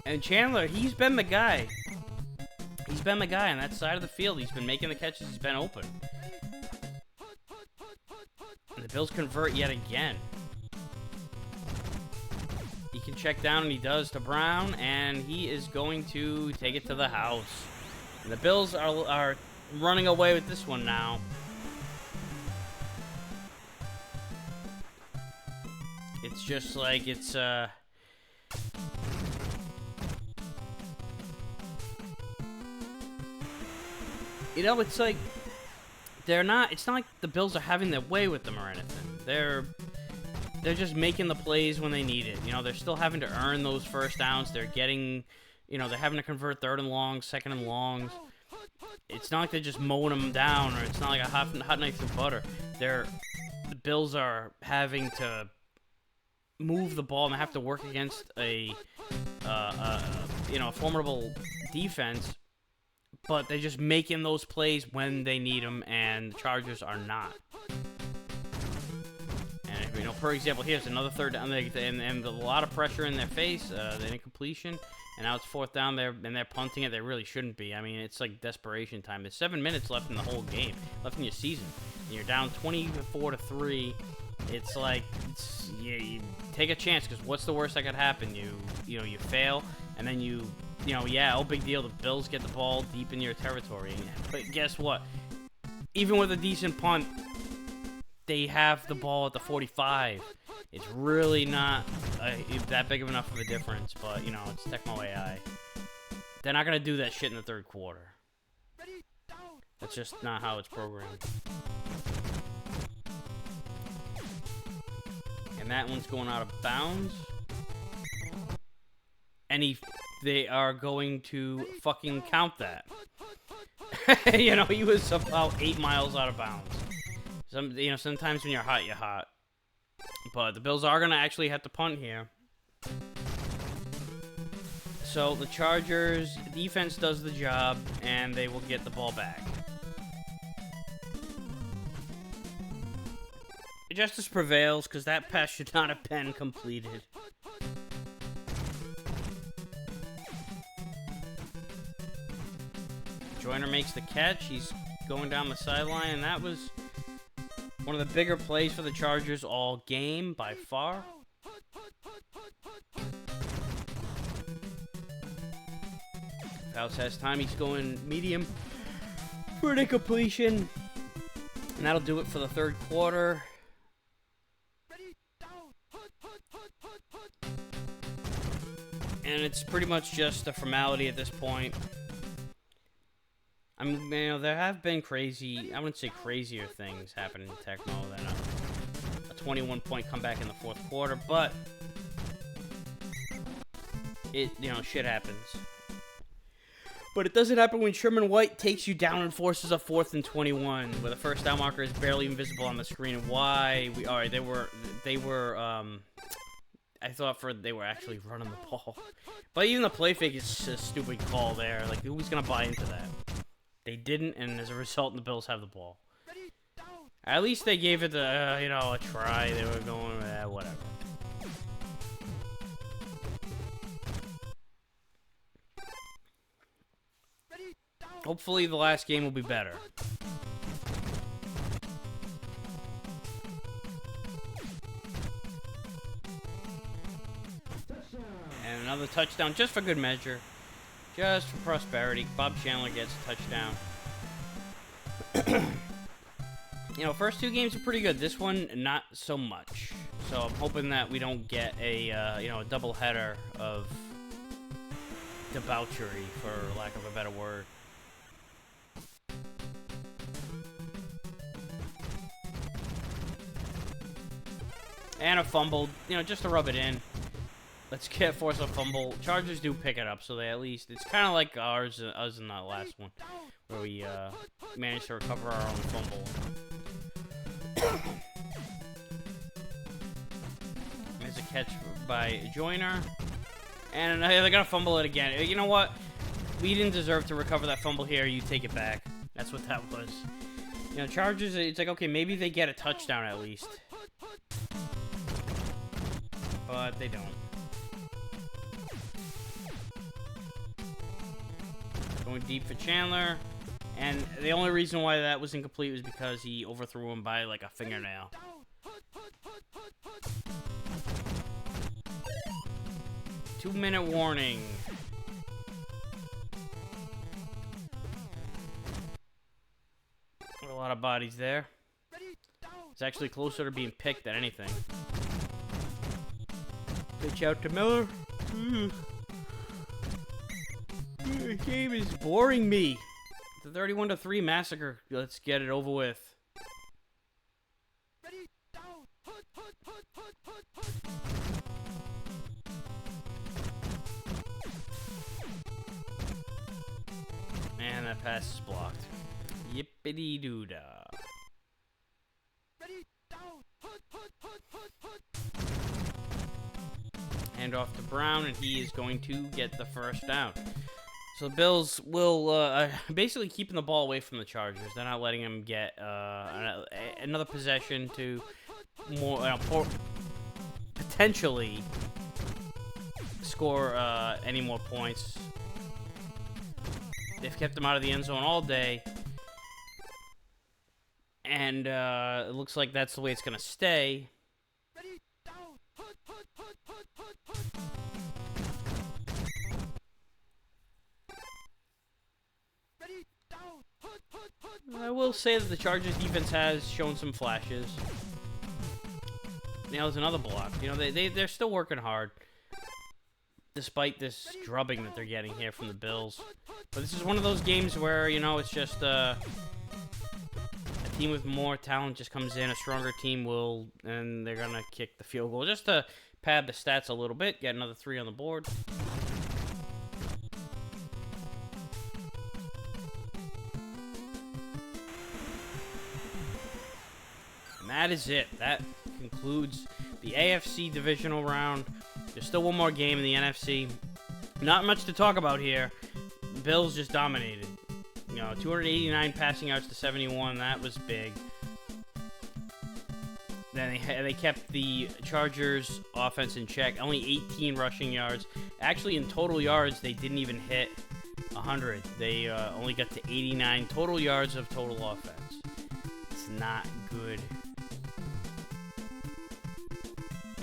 And Chandler, he's been the guy. He's been the guy on that side of the field. He's been making the catches. He's been open. And the Bills convert yet again. He can check down, and he does, to Brown, and he is going to take it to the house. And the Bills are running away with this one now. It's just like it's you know, it's like it's not like the Bills are having their way with them or anything. They're just making the plays when they need it. You know, they're still having to earn those first downs. They're getting, you know, they're having to convert third and longs, second and longs. It's not like they're just mowing them down, or it's not like a hot knife through butter. The Bills are having to move the ball and have to work against a formidable defense, but they're just making those plays when they need them, and the Chargers are not. And, you know, for example, here's another third down, and a lot of pressure in their face, the incompletion, and now it's fourth down there, and they're punting it. They really shouldn't be. I mean, it's like desperation time. There's 7 minutes left in the whole game, left in your season, and you're down 24-3. It's like, you take a chance, because what's the worst that could happen? You fail, and then oh, big deal. The Bills get the ball deep in your territory. But guess what? Even with a decent punt, they have the ball at the 45. It's really not that big of enough of a difference, but, you know, it's Tecmo AI. They're not going to do that shit in the third quarter. That's just not how it's programmed. And that one's going out of bounds. And they are going to fucking count that. You know, he was about 8 miles out of bounds. Sometimes when you're hot, you're hot. But the Bills are going to actually have to punt here. So the Chargers defense does the job, and they will get the ball back. Justice prevails, because that pass should not have been completed. Joyner makes the catch. He's going down the sideline, and that was one of the bigger plays for the Chargers all game, by far. Faust has time. He's going medium for an incompletion. And that'll do it for the third quarter. And it's pretty much just a formality at this point. I mean, you know, there have been I wouldn't say crazier things happen in Tecmo than a 21-point comeback in the fourth quarter, but shit happens. But it doesn't happen when Sherman White takes you down and forces a 4th and 21, where the first down marker is barely invisible on the screen. And why we are they were I thought they were actually running the ball. But even the play fake is a stupid call there. Like, who's gonna buy into that? They didn't, and as a result, the Bills have the ball. At least they gave it the a try. They were going whatever. Hopefully the last game will be better. And another touchdown just for good measure. Just for prosperity. Bob Chandler gets a touchdown. First 2 games are pretty good. This one, not so much. So I'm hoping that we don't get a double header of debauchery, for lack of a better word. And a fumble, just to rub it in. Let's force a fumble. Chargers do pick it up, so they at least, it's kind of like us in that last one, where we managed to recover our own fumble. There's a catch by Joyner, and they're gonna fumble it again. You know what? We didn't deserve to recover that fumble here. You take it back. That's what that was. Chargers. It's like, okay, maybe they get a touchdown at least. But they don't. Going deep for Chandler. And the only reason why that was incomplete was because he overthrew him by like a fingernail. Two-minute warning. A lot of bodies there. It's actually closer to being picked than anything. Pitch out to Miller. The game is boring me. The 31-3 massacre. Let's get it over with. And that pass is blocked. Yippity-doo-dah. Hand off to Brown, and he is going to get the first down. So the Bills will basically keeping the ball away from the Chargers. They're not letting them get another possession to potentially score any more points. They've kept them out of the end zone all day. And it looks like that's the way it's going to stay. I will say that the Chargers defense has shown some flashes. Nails another block. They're still working hard, despite this drubbing that they're getting here from the Bills. But this is one of those games where, it's just a team with more talent just comes in. A stronger team and they're going to kick the field goal just to pad the stats a little bit. Get another 3 on the board. And that is it. That concludes the AFC Divisional Round. There's still one more game in the NFC. Not much to talk about here. The Bills just dominated. 289 passing yards to 71. That was big. Then they kept the Chargers offense in check. Only 18 rushing yards. Actually, in total yards, they didn't even hit 100. They only got to 89 total yards of total offense. It's not good.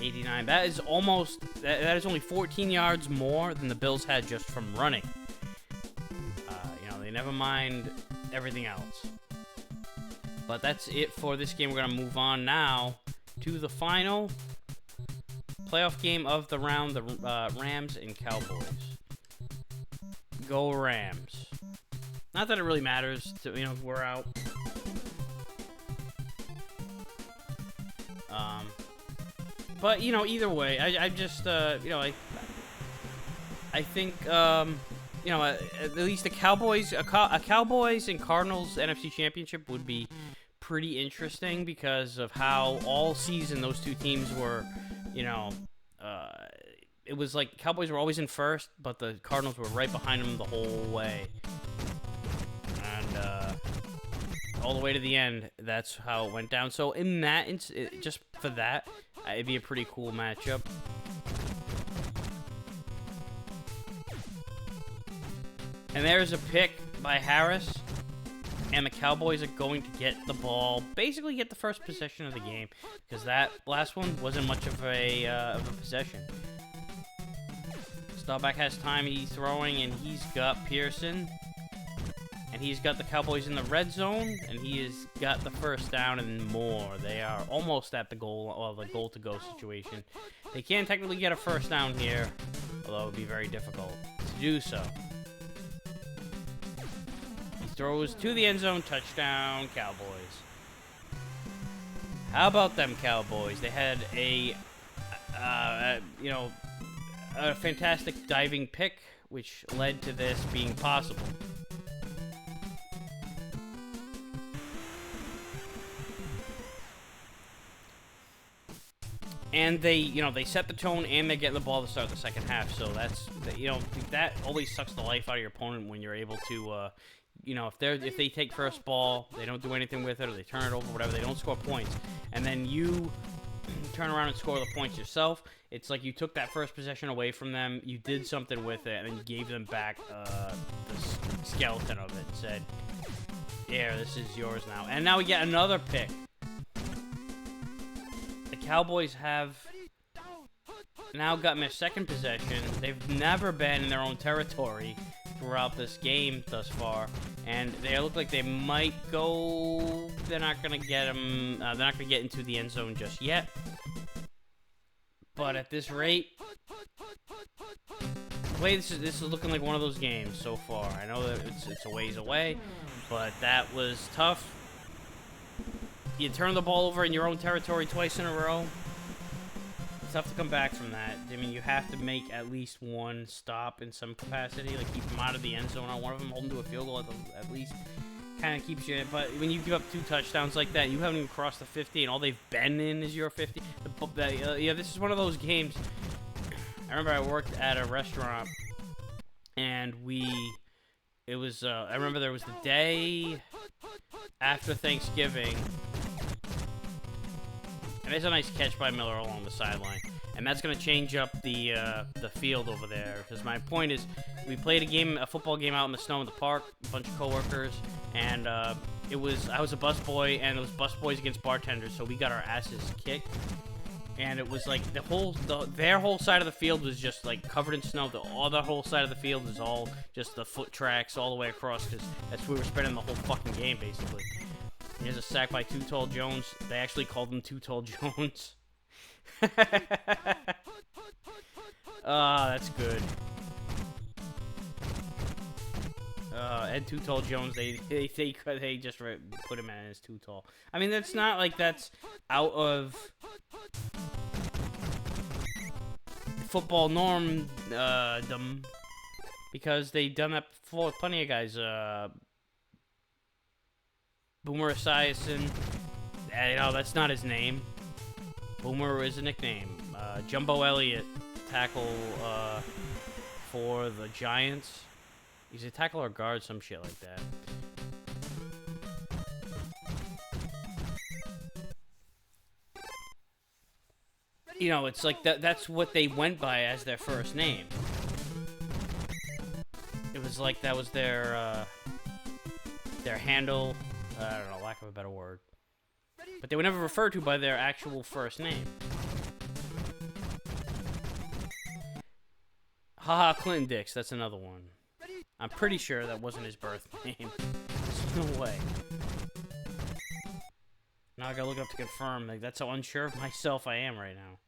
89. That is almost. That is only 14 yards more than the Bills had just from running. They never mind everything else. But that's it for this game. We're going to move on now to the final playoff game of the round, the Rams and Cowboys. Go Rams. Not that it really matters. We're out. But, either way, I just, I think, you know, at least the Cowboys, a Cowboys and Cardinals NFC Championship would be pretty interesting because of how all season those two teams were, you know, it was like Cowboys were always in first, but the Cardinals were right behind them the whole way. And all the way to the end, that's how it went down. So in that, just for that, it'd be a pretty cool matchup. And there's a pick by Harris. And the Cowboys are going to get the ball, basically get the first possession of the game, because that last one wasn't much of a possession. Staubach has time, he's throwing, and he's got Pearson. And he's got the Cowboys in the red zone, and he has got the first down and more. They are almost at the goal, or the goal-to-go situation. They can technically get a first down here, although it would be very difficult to do so. Throws to the end zone, touchdown, Cowboys. How about them Cowboys? They had a fantastic diving pick, which led to this being possible. And they set the tone, and they get the ball to start the second half. So that's, that always sucks the life out of your opponent when you're able to. If they take first ball, they don't do anything with it, or they turn it over, whatever, they don't score points, and then you turn around and score the points yourself. It's like you took that first possession away from them, you did something with it, and then you gave them back the skeleton of it and said, "Yeah, this is yours now." And now we get another pick. The Cowboys have now gotten their second possession. They've never been in their own territory throughout this game thus far, and they look like they might go. They're not gonna get them. They're not gonna get into the end zone just yet. But at this rate, the way this is looking like one of those games so far. I know that it's a ways away, but that was tough. You turn the ball over in your own territory twice in a row. It's tough to come back from that. I mean, you have to make at least one stop in some capacity, like keep them out of the end zone on one of them, hold them to a field goal at least, kind of keeps you. But when you give up 2 touchdowns like that, you haven't even crossed the 50, and all they've been in is your 50. This is one of those games. I remember I worked at a restaurant, and I remember there was the day after Thanksgiving. And there's a nice catch by Miller along the sideline. And that's going to change up the field over there. Because my point is, we played a football game out in the snow in the park, a bunch of coworkers, and I was a busboy, and it was busboys against bartenders, so we got our asses kicked. And it was like their whole side of the field was just like covered in snow. The other whole side of the field is all just the foot tracks all the way across, because that's where we were spending the whole fucking game, basically. Here's a sack by Too Tall Jones. They actually called him Too Tall Jones. That's good. Ed Too Tall Jones, they just put him as Too Tall. I mean, that's not like that's out of football norm, because they've done that before with plenty of guys. Boomer Esiason, that's not his name. Boomer is a nickname. Jumbo Elliott, tackle for the Giants. He's a tackle or guard, some shit like that. It's like that's what they went by as their first name. It was like that was their handle. I don't know, lack of a better word. But they were never referred to by their actual first name. Haha, Clinton Dix, that's another one. I'm pretty sure that wasn't his birth name. There's no way. Now I gotta look up to confirm. Like, that's how unsure of myself I am right now.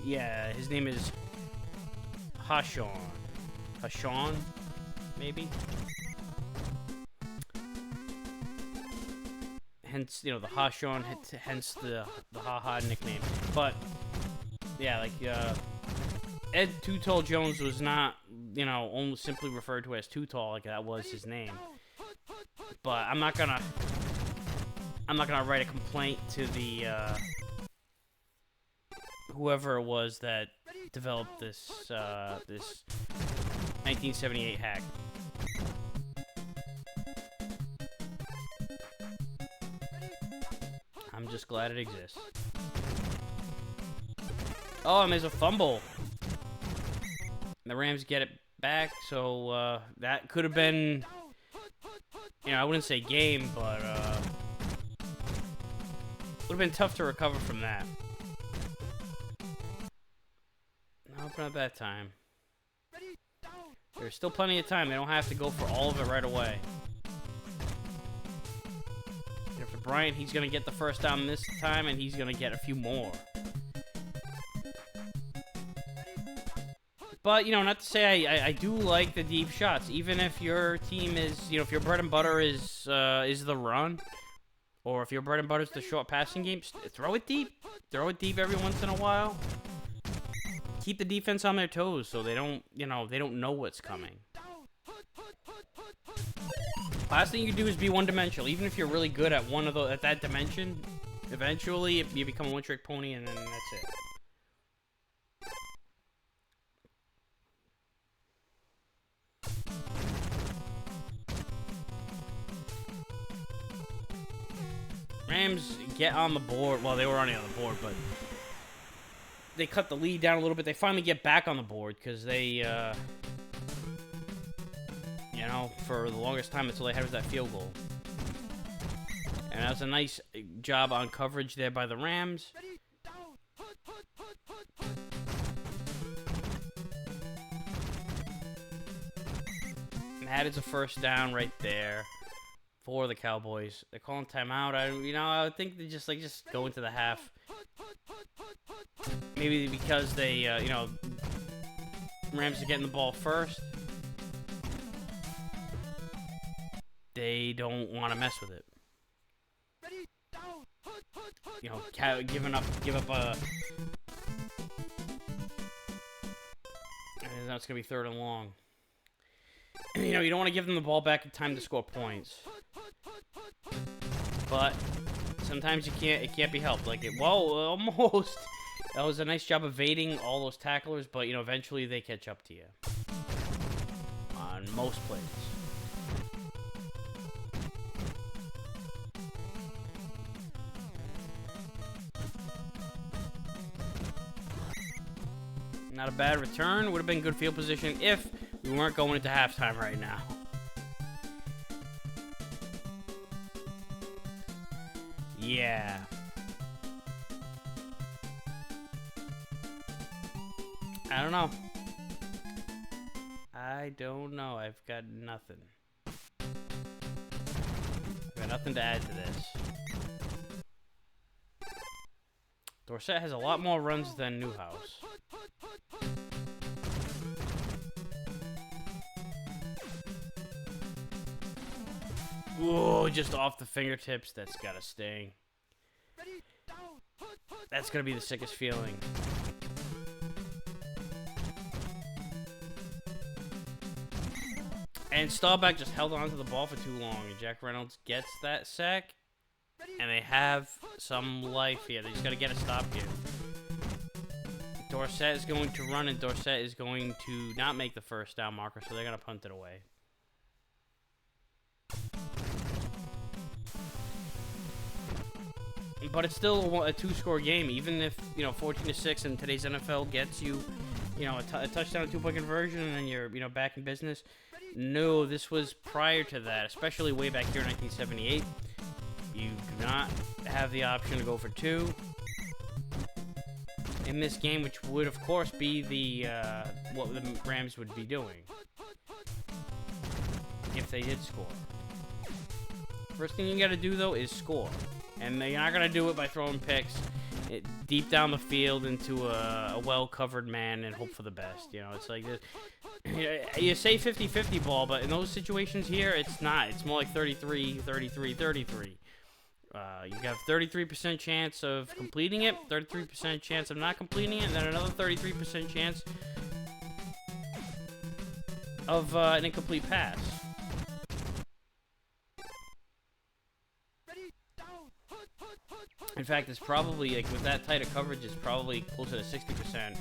Yeah, his name is Hashawn, maybe? hence the Hashon, hence the Ha nickname. But yeah, like Ed Too Tall Jones was not only simply referred to as Too Tall, like that was his name. But I'm not gonna write a complaint to the whoever it was that developed this 1978 hack. I'm just glad it exists. Oh, and there's a fumble. The Rams get it back, so that could have been, I wouldn't say game, but would have been tough to recover from that. Nope, not that time. There's still plenty of time. They don't have to go for all of it right away. After Bryant, he's going to get the first down this time, and he's going to get a few more. But, not to say I do like the deep shots. Even if your team is, if your bread and butter is the run, or if your bread and butter is the short passing game, throw it deep. Throw it deep every once in a while. Keep the defense on their toes so they don't, they don't know what's coming. Last thing you do is be one-dimensional. Even if you're really good at at that dimension, eventually you become a one-trick pony, and then that's it. Rams get on the board. Well, they were already on the board, but they cut the lead down a little bit. They finally get back on the board because they, for the longest time until they had that field goal. And that was a nice job on coverage there by the Rams. And that is a first down right there for the Cowboys. They're calling timeout. I would think they just go into the half. Maybe because they, Rams are getting the ball first. They don't want to mess with it. Give up a. And now it's gonna be 3rd and long. You don't want to give them the ball back in time to score points. But sometimes it can't be helped. Almost. That was a nice job evading all those tacklers, but eventually they catch up to you on most plays. Not a bad return. Would have been good field position if we weren't going into halftime right now. Yeah. I don't know. I've got nothing. I've got nothing to add to this. Dorsett has a lot more runs than Newhouse. Whoa, just off the fingertips. That's gotta sting. That's gonna be the sickest feeling. And Staubach just held on to the ball for too long. And Jack Reynolds gets that sack. And they have some life here. They just gotta get a stop here. Dorsett is going to run, and Dorsett is going to not make the first down marker, so they're gonna punt it away. But it's still a 2-score game, even if 14-6 in today's NFL gets you, a touchdown, 2-point conversion, and then you're back in business. No, this was prior to that, especially way back here in 1978. You do not have the option to go for 2 in this game, which would of course be what the Rams would be doing if they did score. First thing you got to do though is score. And you're not going to do it by throwing picks deep down the field into a well-covered man and hope for the best. It's like this. You say 50-50 ball, but in those situations here, it's not. It's more like 33-33-33. You have 33% chance of completing it, 33% chance of not completing it, and then another 33% chance of an incomplete pass. In fact, it's probably, like, with that tight of coverage, it's probably closer to 60%.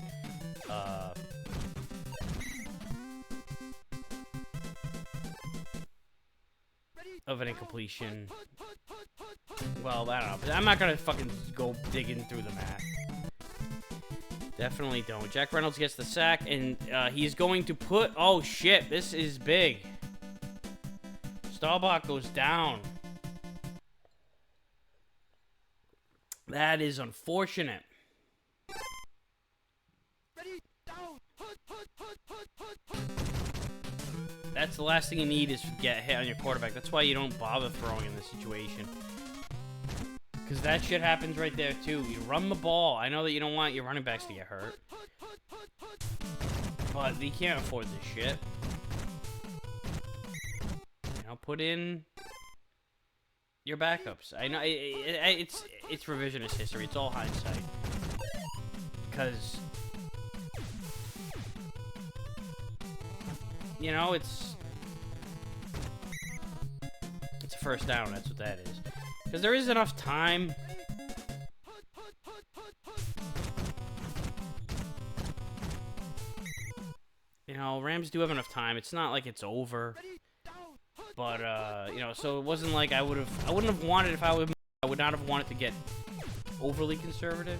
Of an incompletion. Well, I don't know. But I'm not gonna fucking go digging through the math. Definitely don't. Jack Reynolds gets the sack, and he's going to put... Oh, shit. This is big. Staubach goes down. That is unfortunate. That's the last thing you need is to get hit on your quarterback. That's why you don't bother throwing in this situation. Because that shit happens right there, too. You run the ball. I know that you don't want your running backs to get hurt. But you can't afford this shit. You know, put in your backups. I know it's revisionist history. It's all hindsight. Because... You know, it's a first down, that's what that is. Because there is enough time. You know, Rams do have enough time. It's not like it's over. But, you know, so it wasn't like I wouldn't have wanted, I would not have wanted to get overly conservative.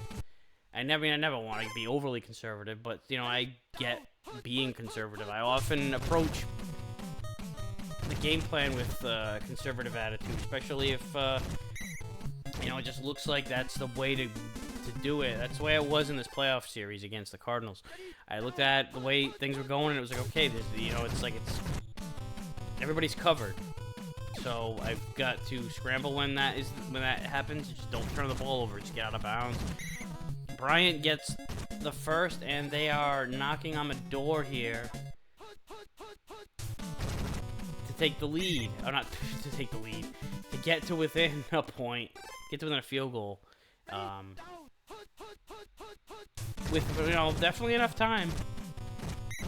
I never want to be overly conservative, but, you know, I get being conservative. I often approach the game plan with conservative attitude, especially if, you know, it just looks like that's the way to do it. That's the way it was in this playoff series against the Cardinals. I looked at the way things were going, and it was like, okay, this, you know, it's like everybody's covered. So I've got to scramble when that happens. Just don't turn the ball over. Just get out of bounds. Bryant gets the first, and they are knocking on the door here to take the lead. Oh, not to take the lead. To get to within a point. Get to within a field goal. With, you know, definitely enough time.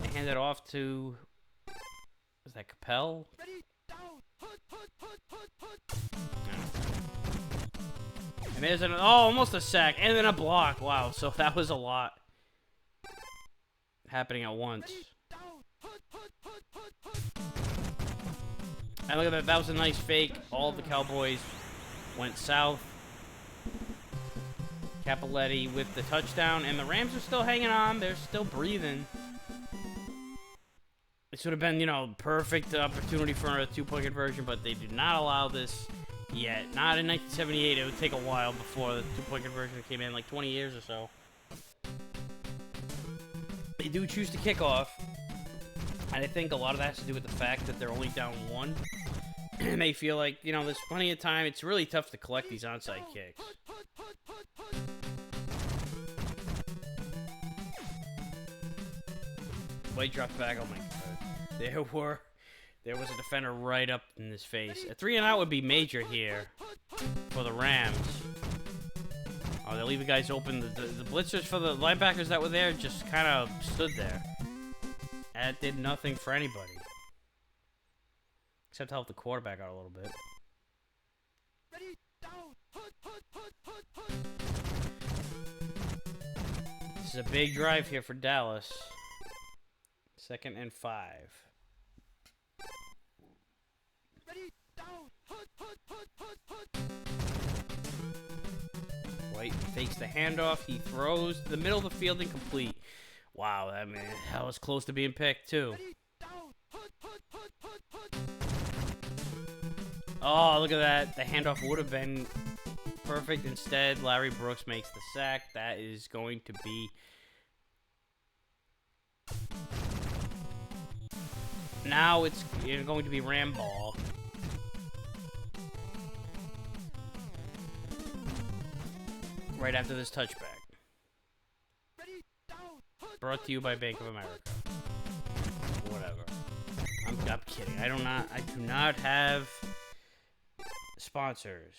They hand it off to... Was that Capel? And there's an... Oh, almost a sack. And then a block. Wow, so that was a lot happening at once. And look at that. That was a nice fake. All of the Cowboys went south. Capoletti with the touchdown. And the Rams are still hanging on. They're still breathing. This would have been, you know, perfect opportunity for a two-point conversion, but they did not allow this yet. Not in 1978. It would take a while before the two-point conversion came in, like 20 years or so. They do choose to kick off. And I think a lot of that has to do with the fact that they're only down one. And they feel like, you know, there's plenty of time. It's really tough to collect these onside kicks. White drops back. Oh my god. There was a defender right up in his face. A 3-and-out would be major here for the Rams. Oh, they're leaving guys open. The blitzers for the linebackers that were there just kind of stood there. That did nothing for anybody. Except to help the quarterback out a little bit. This is a big drive here for Dallas. 2nd and 5. White fakes the handoff. He throws to the middle of the field incomplete. Wow, I mean, that was close to being picked, too. Oh, look at that. The handoff would have been perfect. Instead, Larry Brooks makes the sack. That is going to be... Now it's going to be Ram ball. Right after this touchback. Brought to you by Bank of America. Whatever. I'm kidding. I do not have sponsors.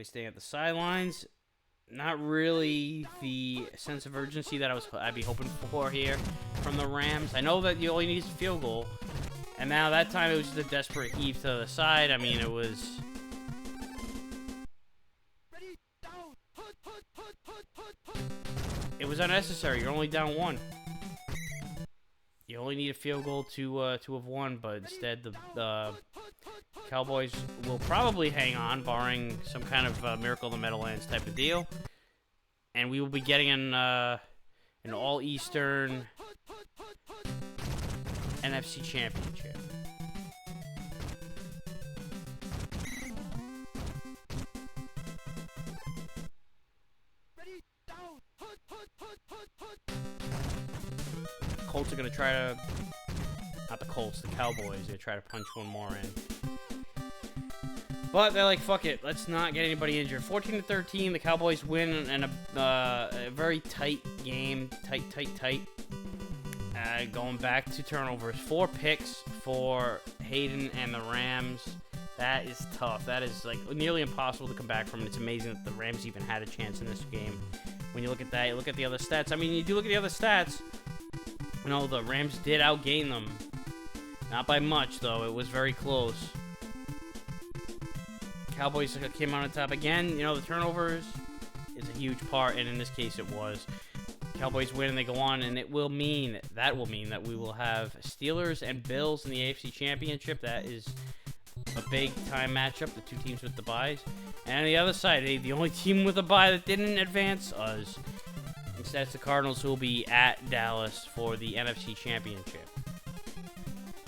Everybody staying at the sidelines. Not really the sense of urgency that I'd be hoping for here from the Rams. I know that you only need a field goal, and now that time it was just a desperate heave to the side. I mean, it was unnecessary. You're only down 1. You only need a field goal to have won, but instead the Cowboys will probably hang on, barring some kind of miracle in the Meadowlands type of deal, and we will be getting an All-Eastern NFC Championship. Colts are going to try to... Not the Colts, the Cowboys. They try to punch one more in. But they're like, fuck it. Let's not get anybody injured. 14-13, the Cowboys win in a very tight game. Tight. Going back to turnovers. 4 picks for Hayden and the Rams. That is tough. That is like nearly impossible to come back from. And it's amazing that the Rams even had a chance in this game. When you look at that, you look at the other stats. I mean, you do look at the other stats. You know, the Rams did outgain them. Not by much, though. It was very close. Cowboys came out on top again. You know, the turnovers is a huge part, and in this case it was. Cowboys win and they go on, and that will mean that we will have Steelers and Bills in the AFC Championship. That is a big-time matchup, the 2 teams with the byes. And on the other side, the only team with a bye that didn't advance us. Instead, it's the Cardinals, who will be at Dallas for the NFC Championship.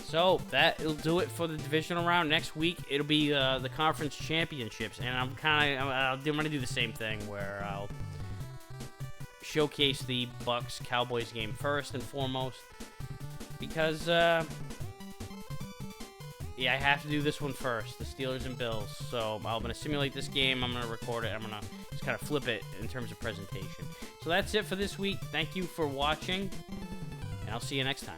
So, that'll do it for the divisional round. Next week, it'll be the conference championships. And I'm going to do the same thing, where I'll showcase the Bucs-Cowboys game first and foremost. Because, yeah, I have to do this one first, the Steelers and Bills. So, I'm going to simulate this game. I'm going to record it. I'm going to just kind of flip it in terms of presentation. So that's it for this week. Thank you for watching, and I'll see you next time.